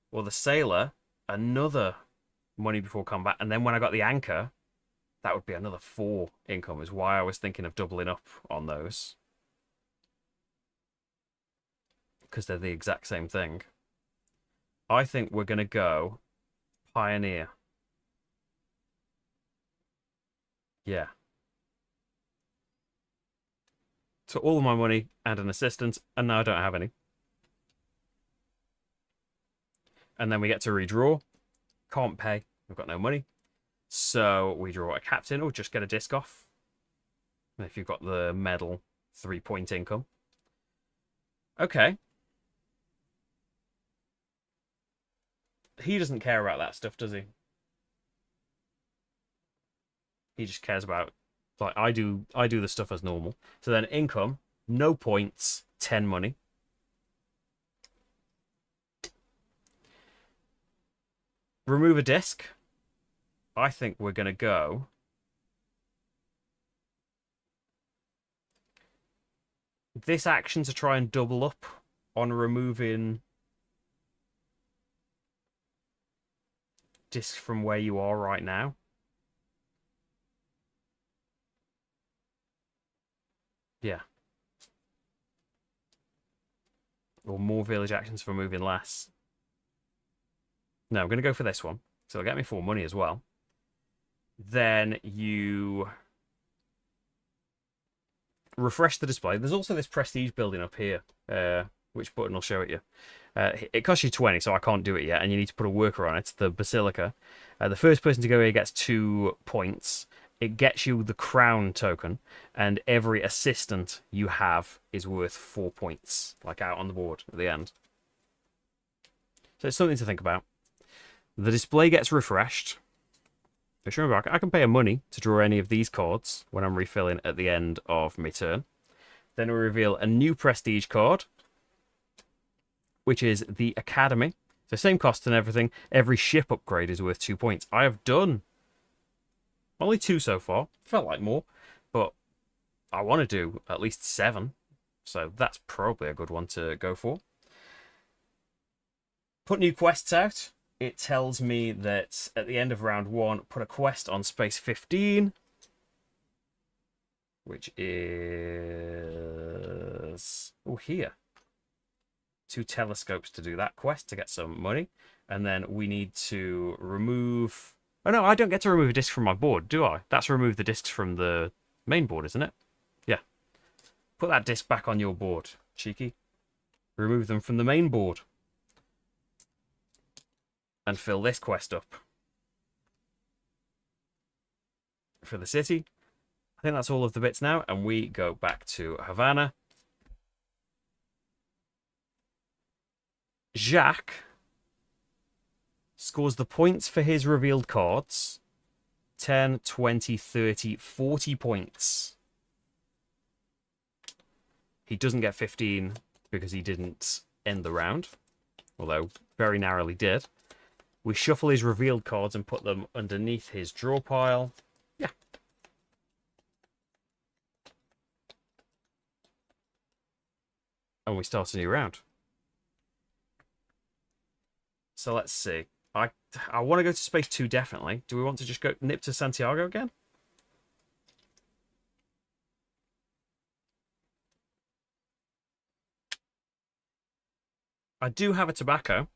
Well, the sailor, another money before combat, and then when I got the anchor, that would be another 4 income, is why I was thinking of doubling up on those. Because they're the exact same thing. I think we're going to go pioneer. Yeah. So all of my money and an assistant, and now I don't have any. And then we get to redraw. Can't pay. We've got no money. So we draw a captain, or just get a disc off. And if you've got the medal, 3-point income. Okay. He doesn't care about that stuff, does he? He just cares about, like, I do the stuff as normal. So then income, no points, 10 money. Remove a disc. I think we're going to go this action to try and double up on removing discs from where you are right now. Yeah. Or more village actions for moving less. No, I'm going to go for this one. So it'll get me 4 money as well. Then you refresh the display. There's also this prestige building up here. Which button will show it you? It costs you 20, so I can't do it yet, and you need to put a worker on it, the Basilica. The first person to go here gets 2 points. It gets you the crown token, and every assistant you have is worth 4 points, like out on the board at the end. So it's something to think about. The display gets refreshed. Just remember, I can pay a money to draw any of these cards when I'm refilling at the end of my turn. Then we reveal a new prestige card, which is the Academy. So same cost and everything. Every ship upgrade is worth 2 points. I have done only 2 so far. Felt like more, but I want to do at least 7. So that's probably a good one to go for. Put new quests out. It tells me that at the end of round 1, put a quest on space 15, which is here. 2 telescopes to do that quest to get some money. And then we need to remove... Oh, no, I don't get to remove a disc from my board, do I? That's remove the discs from the main board, isn't it? Yeah. Put that disc back on your board, cheeky. Remove them from the main board. And fill this quest up. For the city. I think that's all of the bits now. And we go back to Havana. Jacques scores the points for his revealed cards. 10, 20, 30, 40 points. He doesn't get 15 because he didn't end the round. Although, very narrowly did. We shuffle his revealed cards and put them underneath his draw pile. Yeah. And we start a new round. So let's see. I want to go to space 2 definitely. Do we want to just go nip to Santiago again? I do have a tobacco.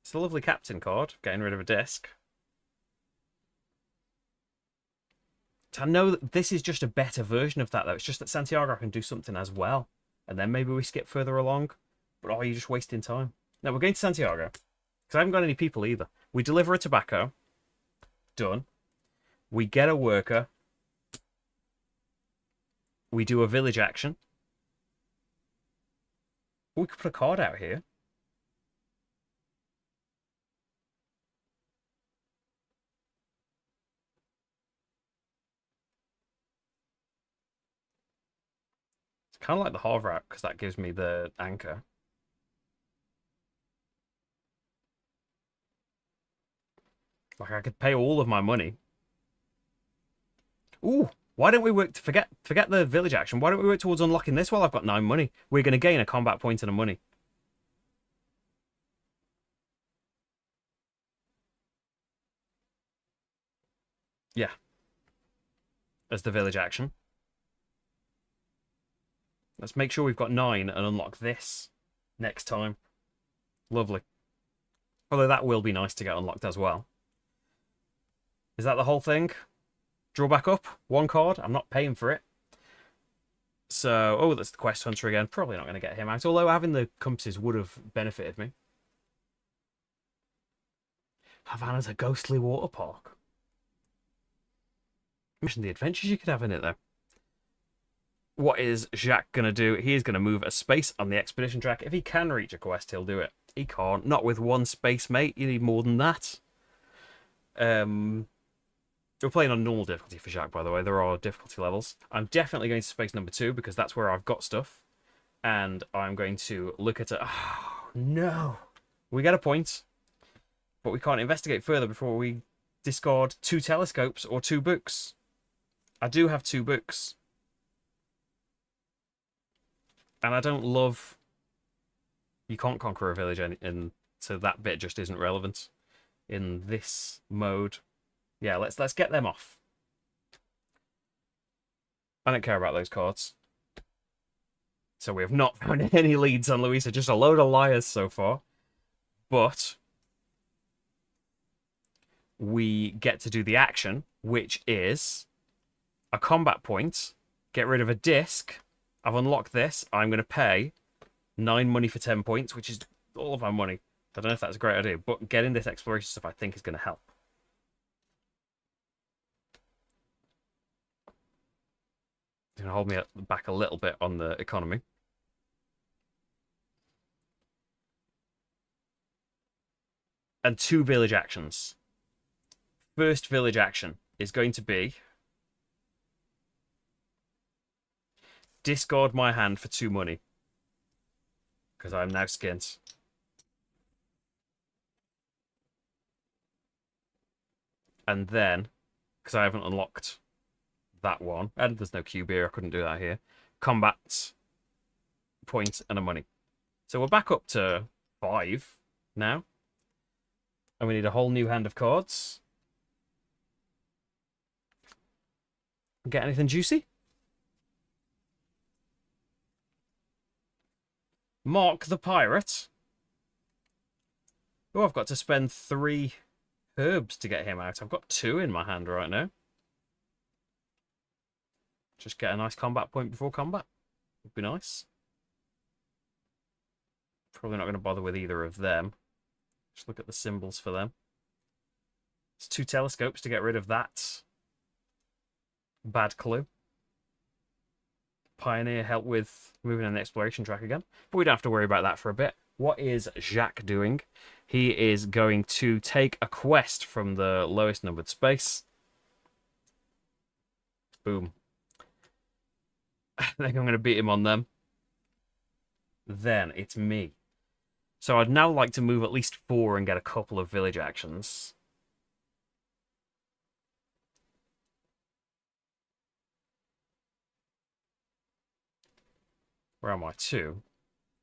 It's a lovely captain card, getting rid of a disc. I know that this is just a better version of that, though. It's just that Santiago can do something as well. And then maybe we skip further along. But are you just wasting time? No, we're going to Santiago. Because I haven't got any people either. We deliver a tobacco. Done. We get a worker. We do a village action. We could put a card out here. It's kind of like the Harv route because that gives me the anchor. Like I could pay all of my money. Ooh, why don't we work to forget the village action? Why don't we work towards unlocking this while I've got 9 money? We're going to gain a combat point and a money. Yeah. As the village action. Let's make sure we've got 9 and unlock this next time. Lovely. Although that will be nice to get unlocked as well. Is that the whole thing? Draw back up. 1 card. I'm not paying for it. So, oh, that's the quest hunter again. Probably not going to get him out. Although having the compasses would have benefited me. Havana's a ghostly water park. Imagine the adventures you could have in it, though. What is Jacques going to do? He is going to move a space on the expedition track. If he can reach a quest, he'll do it. He can't. Not with 1 space, mate. You need more than that. We're playing on normal difficulty for Jacques, by the way. There are difficulty levels. I'm definitely going to space number 2 because that's where I've got stuff. And I'm going to look at it. Oh, no. We get a point. But we can't investigate further before we discard 2 telescopes or 2 books. I do have 2 books. And I don't love... You can't conquer a village, and so that bit just isn't relevant in this mode. Yeah, let's get them off. I don't care about those cards. So we have not found any leads on Louisa, just a load of liars so far. But we get to do the action, which is a combat point, get rid of a disc. I've unlocked this. I'm going to pay 9 money for 10 points, which is all of my money. I don't know if that's a great idea, but getting this exploration stuff I think is going to help. It's going to hold me back a little bit on the economy. And 2 village actions. First village action is going to be discard my hand for 2 money. Because I'm now skint. And then, because I haven't unlocked that one, and there's no cube here, I couldn't do that here. Combat, point, and a money. So we're back up to 5 now. And we need a whole new hand of cards. Get anything juicy? Mark the Pirate. Oh, I've got to spend 3 herbs to get him out. I've got 2 in my hand right now. Just get a nice combat point before combat. Would be nice. Probably not going to bother with either of them. Just look at the symbols for them. It's 2 telescopes to get rid of that bad clue. Pioneer help with moving an exploration track again. But we don't have to worry about that for a bit. What is Jacques doing? He is going to take a quest from the lowest numbered space. Boom. I think I'm going to beat him on them. Then it's me. So I'd now like to move at least 4 and get a couple of village actions. Where am I? 2.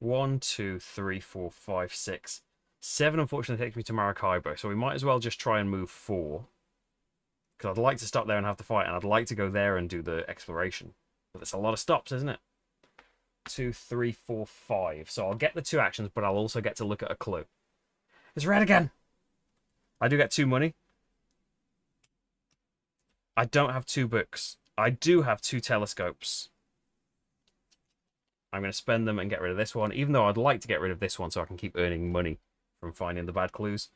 1, 2, 3, 4, 5, 6. 7 unfortunately takes me to Maracaibo, so we might as well just try and move 4. Because I'd like to stop there and have the fight, and I'd like to go there and do the exploration. But it's a lot of stops, isn't it? 2, 3, 4, 5. So I'll get the 2 actions, but I'll also get to look at a clue. It's red again! I do get 2 money. I don't have 2 books. I do have 2 telescopes. I'm going to spend them and get rid of this one, even though I'd like to get rid of this one so I can keep earning money from finding the bad clues.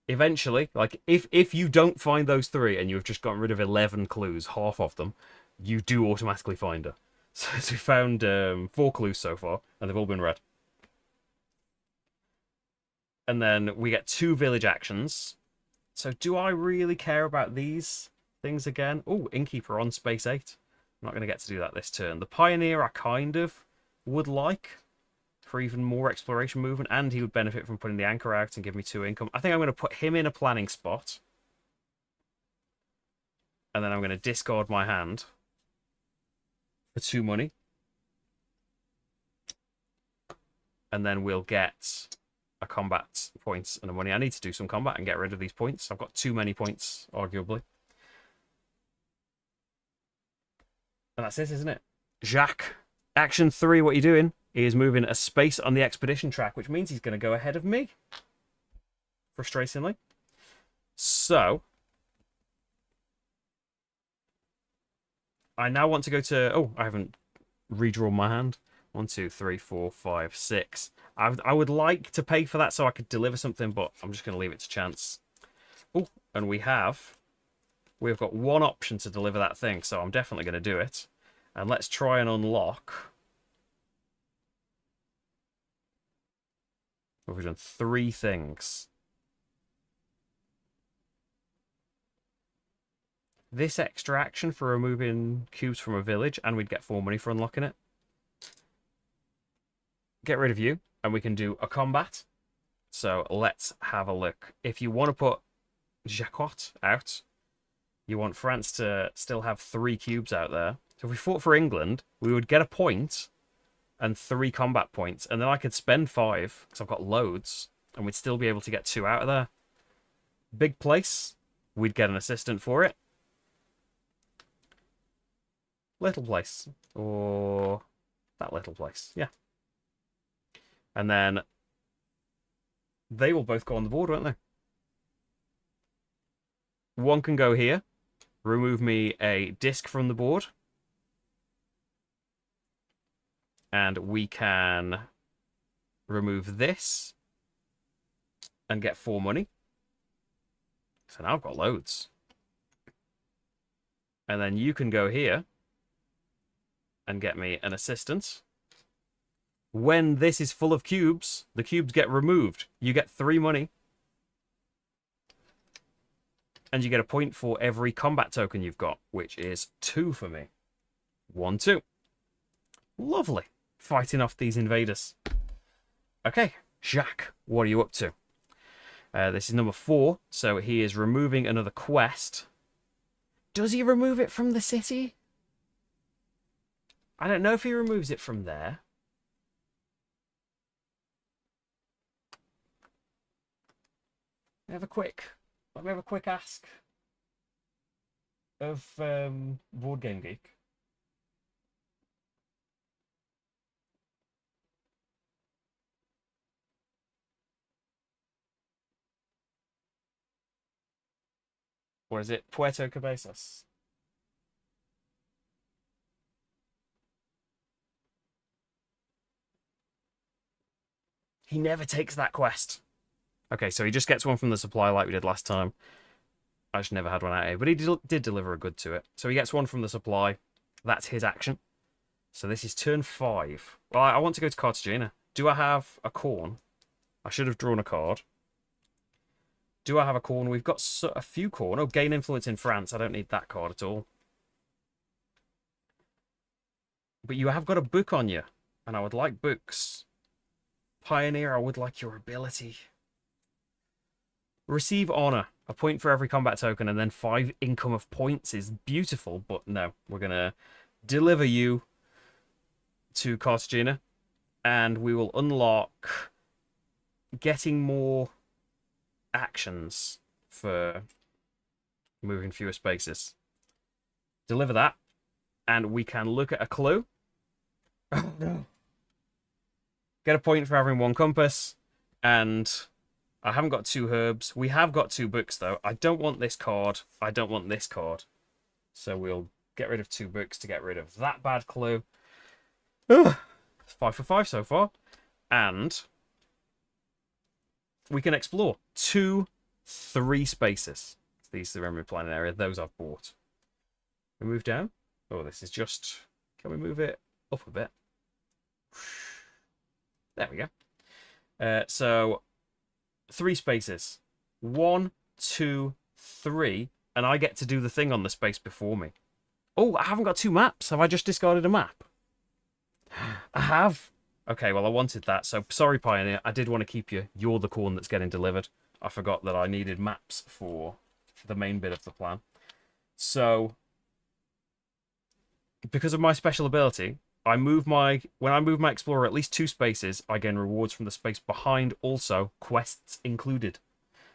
Eventually, like, if you don't find those 3 and you've just gotten rid of 11 clues, half of them, you do automatically find her. So we found 4 clues so far, and they've all been red. And then we get 2 village actions. So do I really care about these things again? Oh, Innkeeper on space 8. I'm not going to get to do that this turn. The Pioneer I kind of would like for even more exploration movement, and he would benefit from putting the anchor out and give me 2 income. I think I'm going to put him in a planning spot. And then I'm going to discard my hand for 2 money. And then we'll get a combat points and a money. I need to do some combat and get rid of these points. I've got too many points, arguably. And that's it, isn't it? Jacques, action 3, what are you doing? He is moving a space on the expedition track, which means he's going to go ahead of me. Frustratingly. So, I now want to go to... Oh, I haven't redrawn my hand. 1, 2, 3, 4, 5, 6. I would like to pay for that so I could deliver something, but I'm just going to leave it to chance. Oh, and we've got 1 option to deliver that thing, so I'm definitely going to do it. And let's try and unlock... We've done 3 things. This extra action for removing cubes from a village, and we'd get 4 money for unlocking it. Get rid of you, and we can do a combat. So let's have a look. If you want to put Jacquot out, you want France to still have 3 cubes out there. So if we fought for England, we would get a point and 3 combat points, and then I could spend 5, because I've got loads, and we'd still be able to get 2 out of there. Big place, we'd get an assistant for it. Little place, or that little place, yeah. And then they will both go on the board, won't they? One can go here, remove me a disc from the board. And we can remove this and get 4 money. So now I've got loads. And then you can go here and get me an assistant. When this is full of cubes, the cubes get removed. You get 3 money. And you get a point for every combat token you've got, which is 2 for me. 1, 2. Lovely. Fighting off these invaders. Okay, Jacques, what are you up to? This is number 4, so he is removing another quest. Does he remove it from the city? I don't know if he removes it from there. Let me have a quick ask of Board Game Geek. Or is it Puerto Cabezas? He never takes that quest. Okay, so he just gets one from the supply like we did last time. I just never had one out here, but he did deliver a good to it. So he gets one from the supply. That's his action. So this is turn 5. Well, I want to go to Cartagena. Do I have a corn? I should have drawn a card. Do I have a corn? We've got a few corn. Oh, gain influence in France. I don't need that card at all. But you have got a book on you, and I would like books. Pioneer, I would like your ability. Receive honor. A point for every combat token, and then 5 income of points is beautiful, but no. We're going to deliver you to Cartagena, and we will unlock getting more actions for moving fewer spaces. Deliver that, and we can look at a clue. Oh, no. Get a point for having 1 compass, and I haven't got 2 herbs. We have got 2 books, though. I don't want this card. I don't want this card. So we'll get rid of 2 books to get rid of that bad clue. Ugh. It's 5 for 5 so far. And we can explore 2, 3 spaces. These are the memory planning area. Those I've bought. We move down. Oh, this is just Can we move it up a bit? There we go. So 3 spaces. 1, 2, 3, and I get to do the thing on the space before me. Oh, I haven't got 2 maps. Have I just discarded a map? I have. Okay, well, I wanted that. So, sorry, Pioneer. I did want to keep you. You're the corn that's getting delivered. I forgot that I needed maps for the main bit of the plan. So, because of my special ability, when I move my Explorer at least 2 spaces, I gain rewards from the space behind, also quests included.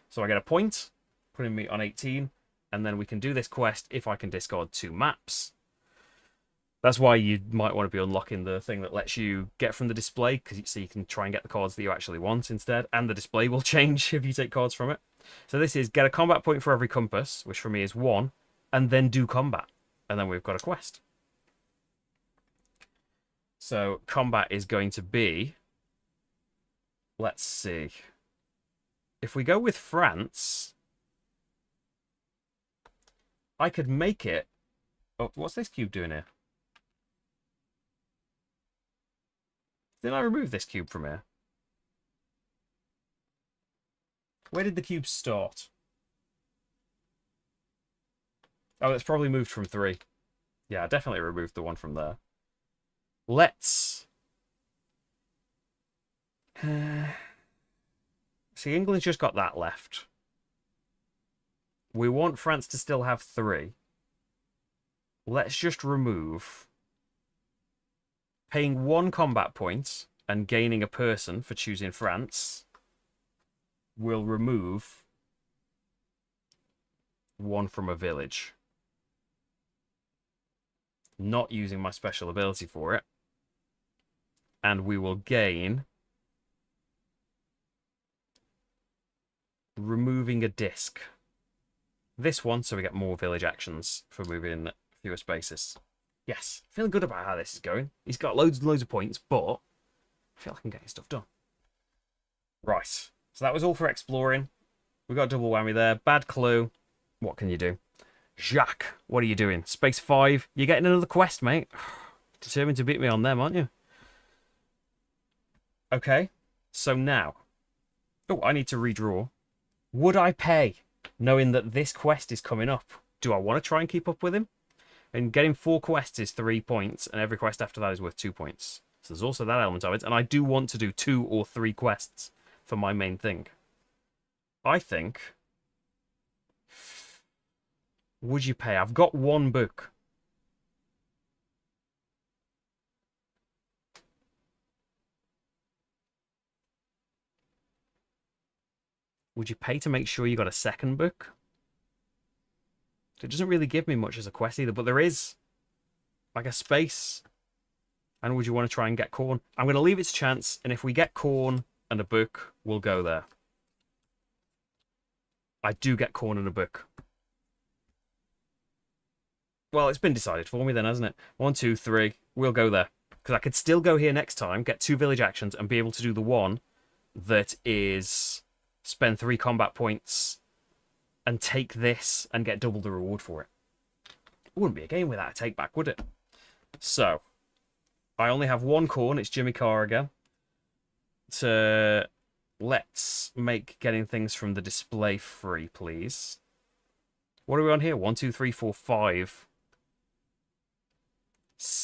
So I get a point, putting me on 18, and then we can do this quest if I can discard 2 maps. That's why you might want to be unlocking the thing that lets you get from the display, so you can try and get the cards that you actually want instead, and the display will change if you take cards from it. So this is get a combat point for every compass, which for me is 1, and then do combat. And then we've got a quest. So combat is going to be... Let's see. If we go with France, I could make it... Oh, what's this cube doing here? Didn't I remove this cube from here? Where did the cube start? Oh, it's probably moved from 3. Yeah, I definitely removed the one from there. Let's... See, England's just got that left. We want France to still have 3. Let's just remove... Paying 1 combat point and gaining a person for choosing France will remove 1 from a village. Not using my special ability for it. And we will gain removing a disc. This one, so we get more village actions for moving fewer spaces. Yes, feeling good about how this is going. He's got loads and loads of points, but I feel like I'm getting stuff done. Right, so that was all for exploring. We got a double whammy there. Bad clue. What can you do? Jacques, what are you doing? Space 5. You're getting another quest, mate. Determined to beat me on them, aren't you? Okay, so now... Oh, I need to redraw. Would I pay, knowing that this quest is coming up? Do I want to try and keep up with him? And getting 4 quests is 3 points, and every quest after that is worth 2 points. So there's also that element of it, and I do want to do 2 or 3 quests for my main thing. I think... Would you pay? I've got 1 book. Would you pay to make sure you got a 2nd book? It doesn't really give me much as a quest either, but there is like a space. And would you want to try and get corn? I'm going to leave it to chance, and if we get corn and a book, we'll go there. I do get corn and a book. Well, it's been decided for me then, hasn't it? 1, 2, 3. We'll go there. Because I could still go here next time, get 2 village actions, and be able to do the one that is spend 3 combat points and take this and get double the reward for it. It wouldn't be a game without a take back, would it? So, I only have 1 corn. It's Jimmy Carr again. Let's make getting things from the display free, please. What are we on here? 1, 2, 3, 4, 5.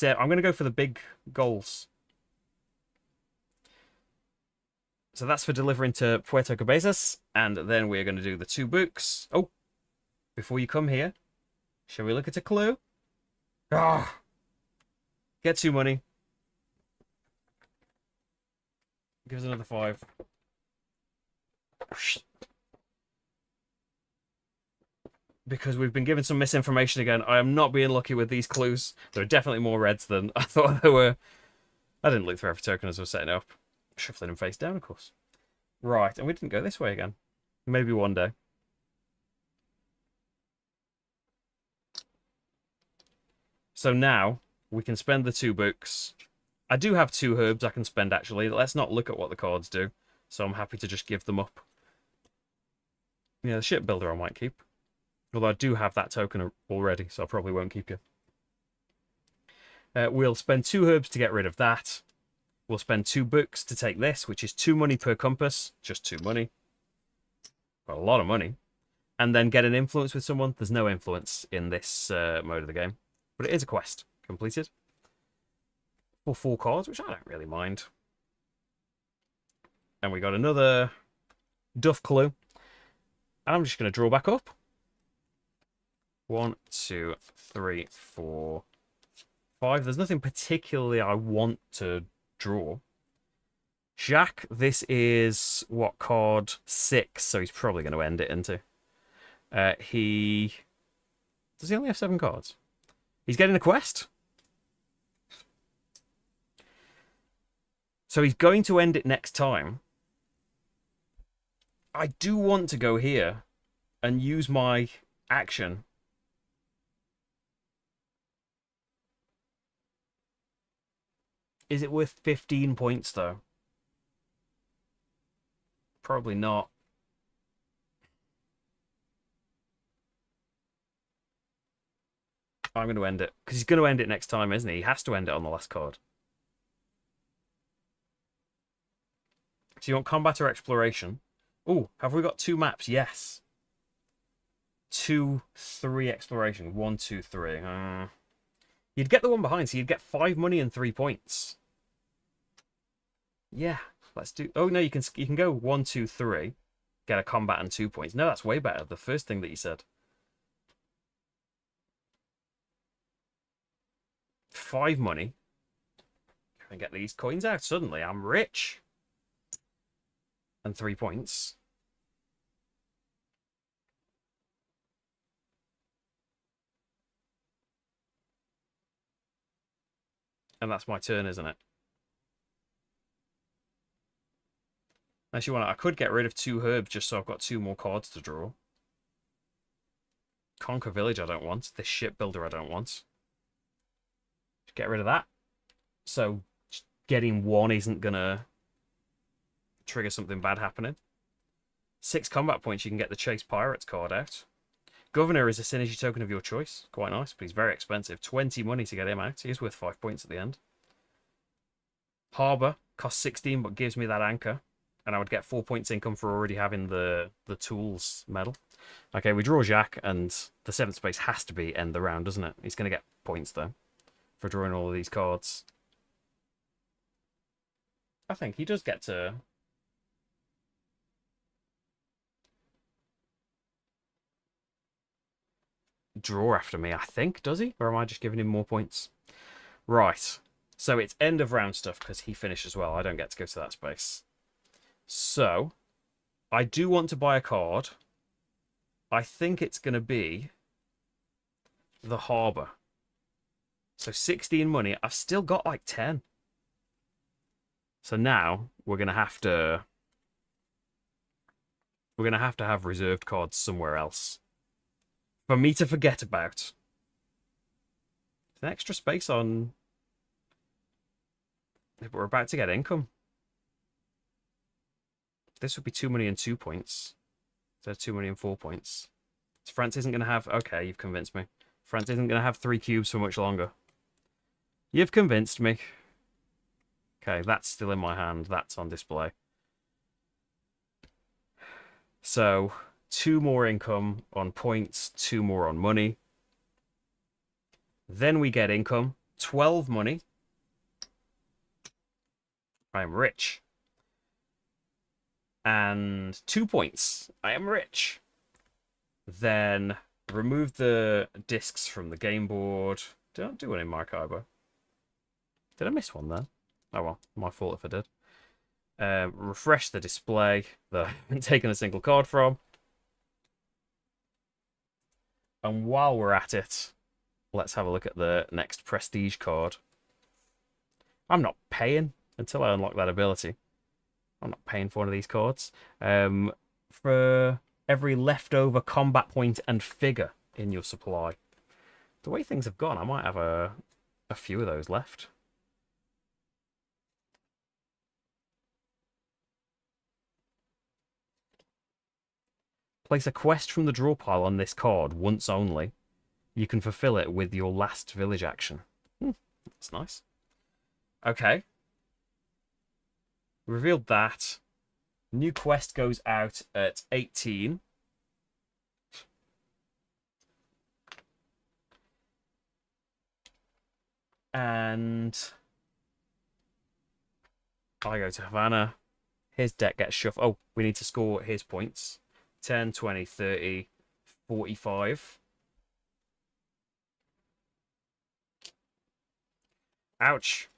I'm going to go for the big goals. So that's for delivering to Puerto Cabezas. And then we're going to do the 2 books. Oh, before you come here, shall we look at a clue? Ah, get 2 money. Give us another 5. Because we've been given some misinformation again. I am not being lucky with these clues. There are definitely more reds than I thought there were. I didn't look through every token as I was setting up. Shuffling them face down, of course. Right, and we didn't go this way again. Maybe one day. So now, we can spend the 2 books. I do have 2 herbs I can spend, actually. Let's not look at what the cards do. So I'm happy to just give them up. Yeah, the shipbuilder I might keep. Although I do have that token already, so I probably won't keep you. We'll spend 2 herbs to get rid of that. We'll spend 2 books to take this, which is 2 money per compass. Just 2 money. Got a lot of money. And then get an influence with someone. There's no influence in this mode of the game. But it is a quest. Completed. For 4 cards, which I don't really mind. And we got another Duff Clue. And I'm just going to draw back up. 1, 2, 3, 4, 5. There's nothing particularly I want to draw. Jacques, this is what, card 6, so he's probably going to end it into. Does he only have 7 cards? He's getting a quest. So he's going to end it next time. I do want to go here and use my action. Is it worth 15 points, though? Probably not. I'm going to end it. Because he's going to end it next time, isn't he? He has to end it on the last card. So you want combat or exploration? Oh, have we got 2 maps? Yes. 2, 3 exploration. 1, 2, 3. You'd get the one behind, so you'd get 5 money and 3 points. Yeah, let's do... Oh, no, you can go 1, 2, 3. Get a combat and 2 points. No, that's way better. The first thing that you said. 5 money. Can I get these coins out? Suddenly, I'm rich. And 3 points. And that's my turn, isn't it? Unless you want to, I could get rid of 2 herbs just so I've got 2 more cards to draw. Conquer Village I don't want. This Shipbuilder I don't want. Just get rid of that. So getting 1 isn't going to trigger something bad happening. 6 combat points, you can get the Chase Pirates card out. Governor is a synergy token of your choice. Quite nice, but he's very expensive. 20 money to get him out. He is worth 5 points at the end. Harbour costs 16, but gives me that anchor. And I would get 4 points income for already having the tools medal. Okay, we draw Jacques, and the 7th space has to be end the round, doesn't it? He's going to get points, though, for drawing all of these cards. I think he does get to... draw after me, I think, does he? Or am I just giving him more points? Right. So it's end of round stuff because he finished as well. I don't get to go to that space. So I do want to buy a card. I think it's going to be the Harbour. So 16 money. I've still got like 10. So now we're going to have to... we're going to have reserved cards somewhere else. For me to forget about. An extra space on... we're about to get income. This would be 2 money and 2 points. So 2 money and 4 points. So France isn't going to have... okay, you've convinced me. France isn't going to have 3 cubes for much longer. You've convinced me. Okay, that's still in my hand. That's on display. So... 2 more income on points, 2 more on money. Then we get income, 12 money. I am rich. And 2 points. I am rich. Then remove the discs from the game board. Did I do one in Maracaibo? Did I miss one there? Oh well, my fault if I did. Refresh the display that I haven't taken a single card from. And while we're at it, let's have a look at the next prestige card. I'm not paying until I unlock that ability. I'm not paying for one of these cards. For every leftover combat point and figure in your supply. The way things have gone, I might have a few of those left. Place a quest from the draw pile on this card once only. You can fulfill it with your last village action. That's nice. Okay. Revealed that. New quest goes out at 18. And I go to Havana. His deck gets shuffled. Oh, we need to score his points. 10, 20, 30, 45. Ouch.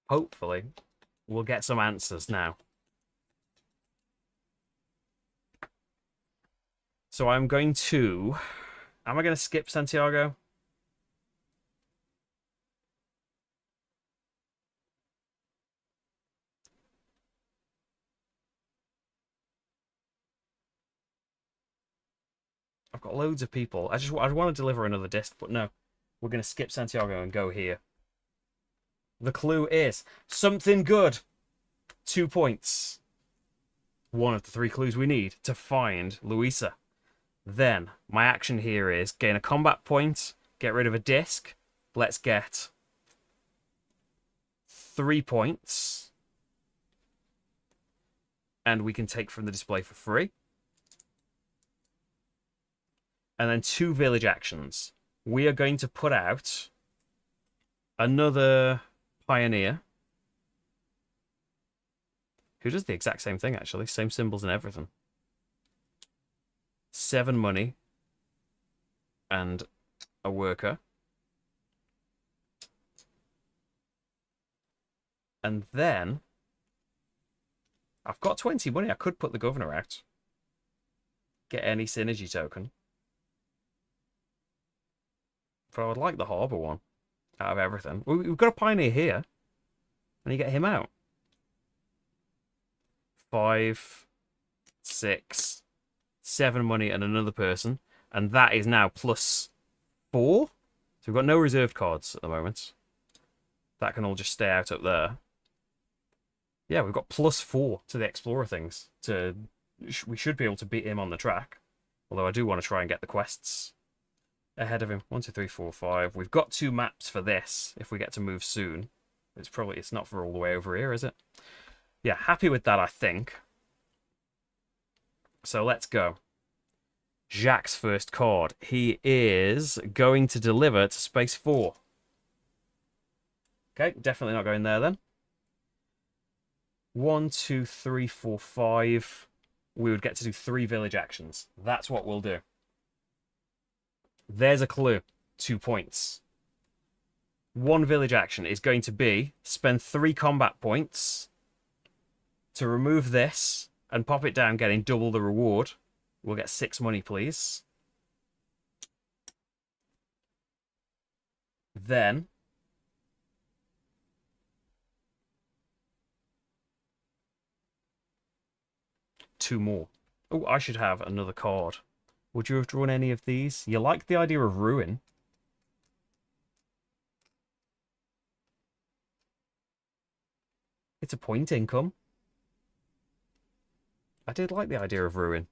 Hopefully, we'll get some answers now. So I'm going to... Am I going to skip Santiago? I've got loads of people. I want to deliver another disc, but no. We're going to skip Santiago and go here. The clue is something good. 2 points. One of the 3 clues we need to find Luisa. Then, my action here is gain a combat point, get rid of a disc. Let's get 3 points. And we can take from the display for free. And then 2 village actions. We are going to put out another pioneer who does the exact same thing, actually. Same symbols and everything. 7 money and a worker. And then I've got 20 money. I could put the governor out. Get any synergy token. But I would like the harbour one out of everything. We've got a pioneer here. And you get him out. 5, 6, 7 money and another person. And that is now +4. So we've got no reserved cards at the moment. That can all just stay out up there. Yeah, we've got +4 to the explorer things. We should be able to beat him on the track. Although I do want to try and get the quests ahead of him. 1, 2, 3, 4, 5. We've got 2 maps for this if we get to move soon. It's not for all the way over here, is it? Yeah, happy with that, I think. So let's go. Jacques' first card. He is going to deliver to space 4. Okay, definitely not going there then. 1, 2, 3, 4, 5. We would get to do 3 village actions. That's what we'll do. There's a clue. 2 points. 1 village action is going to be spend 3 combat points to remove this and pop it down, getting double the reward. We'll get 6 money, please. Then two more. Oh, I should have another card. Would you have drawn any of these? You like the idea of ruin. It's a point income. I did like the idea of ruin.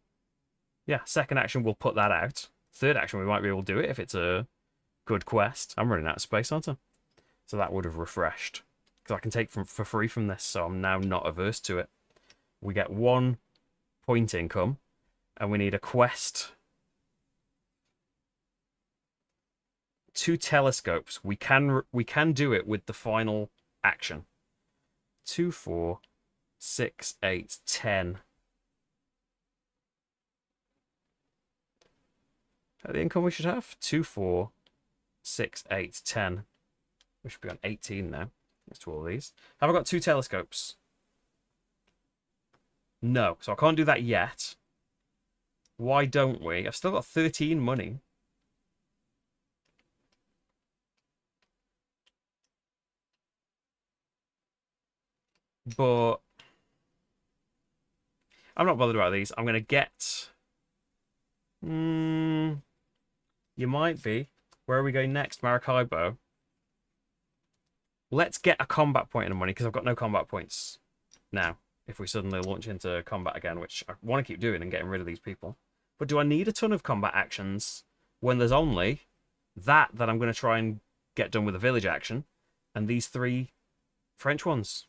Yeah, second action, we'll put that out. Third action, we might be able to do it if it's a good quest. I'm running out of space, aren't I? So that would have refreshed. Because I can take for free from this, so I'm now not averse to it. We get 1 point income, and we need a quest. 2 telescopes. We can do it with the final action. 2, 4, 6, 8, 10. The income we should have? 2, 4, 6, 8, 10. We should be on 18 now. Next to all these. Have I got 2 telescopes? No, so I can't do that yet. Why don't we? I've still got 13 money. But I'm not bothered about these. I'm going to get... You might be. Where are we going next? Maracaibo. Let's get a combat point in the money, because I've got no combat points now. If we suddenly launch into combat again, which I want to keep doing and getting rid of these people. But do I need a ton of combat actions when there's only that I'm going to try and get done with a village action, and these 3 French ones?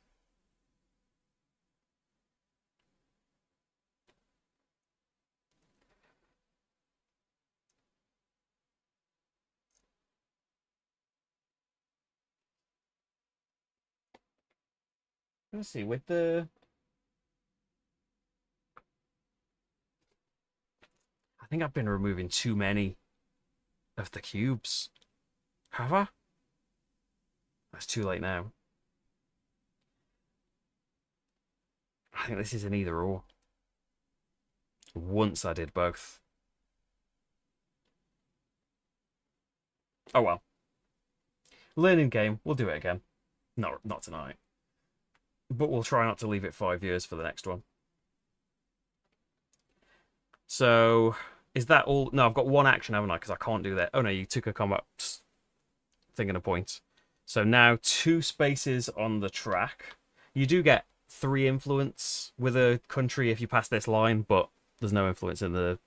Let's see, with the... I think I've been removing too many of the cubes. Have I? That's too late now. I think this is an either or. Once I did both. Oh well. Learning game. We'll do it again. No, not tonight. But we'll try not to leave it 5 years for the next one. So, is that all? No, I've got one action, haven't I? Because I can't do that. Oh no, you took a combat thing and a point. So now 2 spaces on the track. You do get 3 influence with a country if you pass this line, but there's no influence in the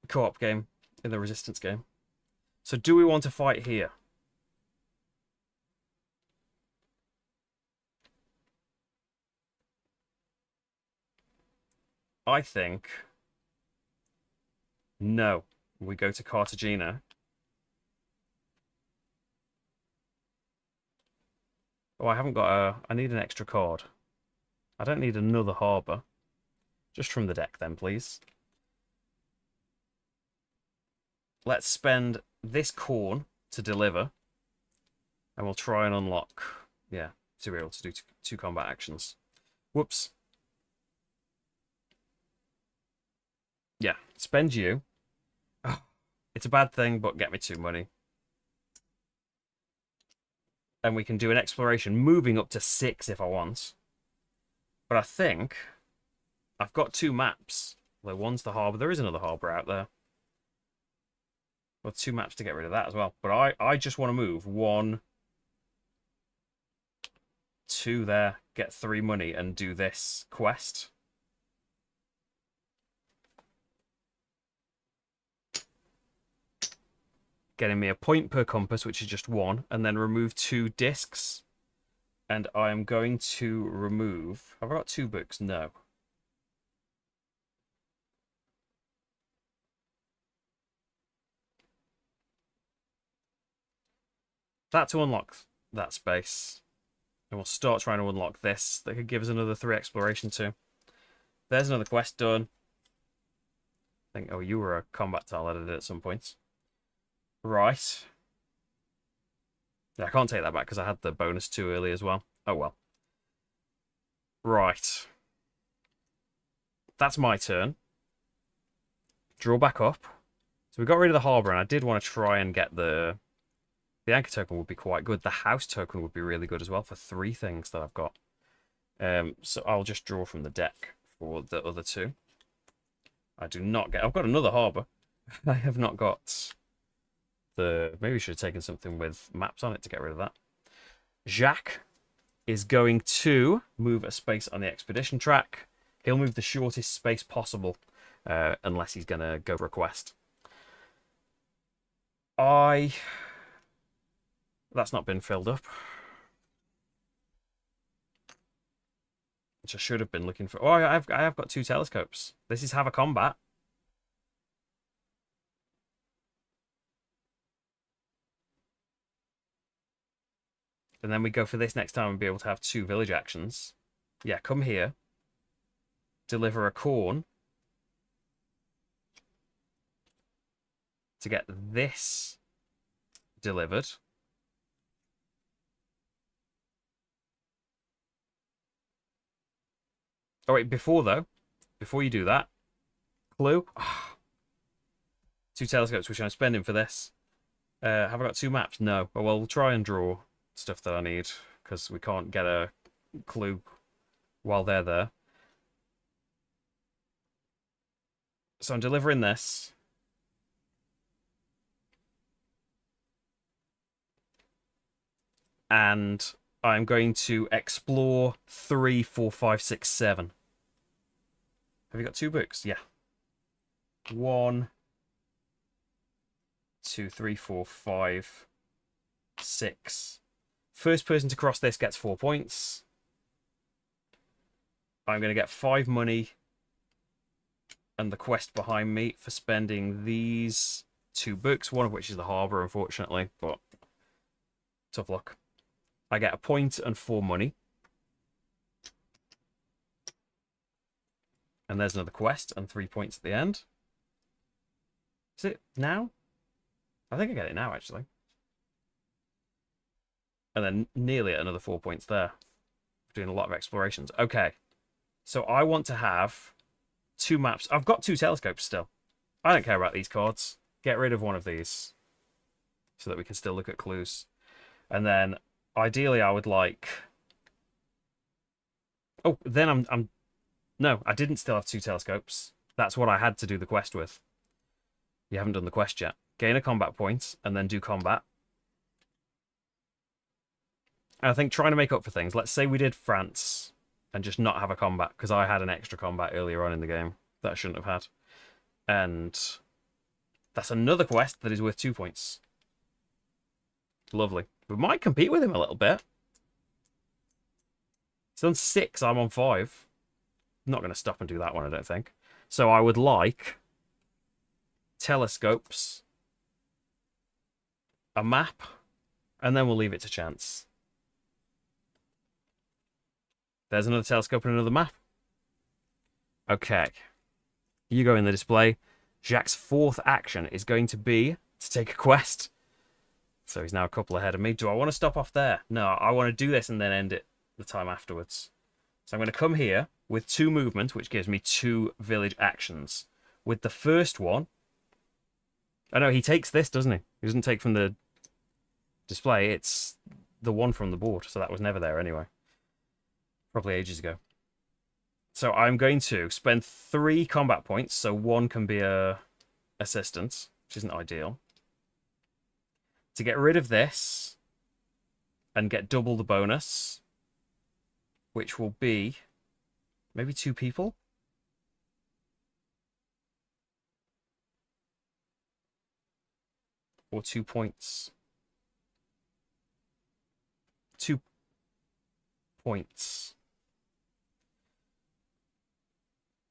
co-op game, in the resistance game. So do we want to fight here? I think no. We go to Cartagena. Oh, I haven't got a... I need an extra card. I don't need another harbour. Just from the deck then, please. Let's spend this corn to deliver. And we'll try and unlock... Yeah, to be able to do 2 combat actions. Whoops. Yeah, spend you. Oh, it's a bad thing, but get me 2 money. And we can do an exploration, moving up to 6 if I want. But I think I've got 2 maps. Well, one's the harbour. There is another harbour out there. Well, 2 maps to get rid of that as well. But I just want to move 1, 2 there, get 3 money, and do this quest. Getting me a point per compass, which is just 1, and then remove 2 discs. And I'm going to remove... Have I got 2 books? No. That to unlock that space. And we'll start trying to unlock this. That could give us another 3 exploration too. There's another quest done. I think, oh, you were a combat tile editor at some point. Right. Yeah, I can't take that back because I had the bonus too early as well. Oh well. Right. That's my turn. Draw back up. So we got rid of the harbour, and I did want to try and get the anchor token would be quite good. The house token would be really good as well for 3 things that I've got. So I'll just draw from the deck for the other 2. I do not get... I've got another harbour. I have not got... Maybe we should have taken something with maps on it to get rid of that. Jacques is going to move a space on the expedition track. He'll move the shortest space possible, unless he's going to go for a quest. That's not been filled up. Which I should have been looking for. Oh, I have got 2 telescopes. This is have a combat. And then we go for this next time and be able to have 2 village actions. Yeah, come here. Deliver a corn. To get this delivered. Oh wait, before you do that, clue. 2 telescopes, which I'm spending for this. Have I got 2 maps? No. Oh, well, we'll try and draw stuff that I need, because we can't get a clue while they're there. So I'm delivering this. And I'm going to explore 3, 4, 5, 6, 7. Have you got 2 books? Yeah. 1, 2, 3, 4, 5, 6. First person to cross this gets 4 points. I'm going to get 5 money and the quest behind me for spending these 2 books, one of which is the harbour, unfortunately, but tough luck. I get a point and 4 money. And there's another quest and 3 points at the end. Is it now? I think I get it now, actually. And then nearly another 4 points there. Doing a lot of explorations. Okay. So I want to have 2 maps. I've got 2 telescopes still. I don't care about these cards. Get rid of one of these so that we can still look at clues. And then ideally I would like... Oh, then I'm... No, I didn't still have 2 telescopes. That's what I had to do the quest with. You haven't done the quest yet. Gain a combat point and then do combat. And I think trying to make up for things. Let's say we did France and just not have a combat, because I had an extra combat earlier on in the game that I shouldn't have had. And that's another quest that is worth 2 points. Lovely. We might compete with him a little bit. He's on 6, I'm on 5. I'm not going to stop and do that one, I don't think. So I would like telescopes, a map, and then we'll leave it to chance. There's another telescope and another map. Okay. You go in the display. Jacques' 4th action is going to be to take a quest. So he's now a couple ahead of me. Do I want to stop off there? No, I want to do this and then end it the time afterwards. So I'm going to come here with 2 movement, which gives me 2 village actions. With the first one... Oh no, he takes this, doesn't he? He doesn't take from the display. It's the one from the board, so that was never there anyway. Probably ages ago. So I'm going to spend 3 combat points, so 1 can be a assistant, which isn't ideal, to get rid of this and get double the bonus, which will be maybe 2 people. Or 2 points. 2 points.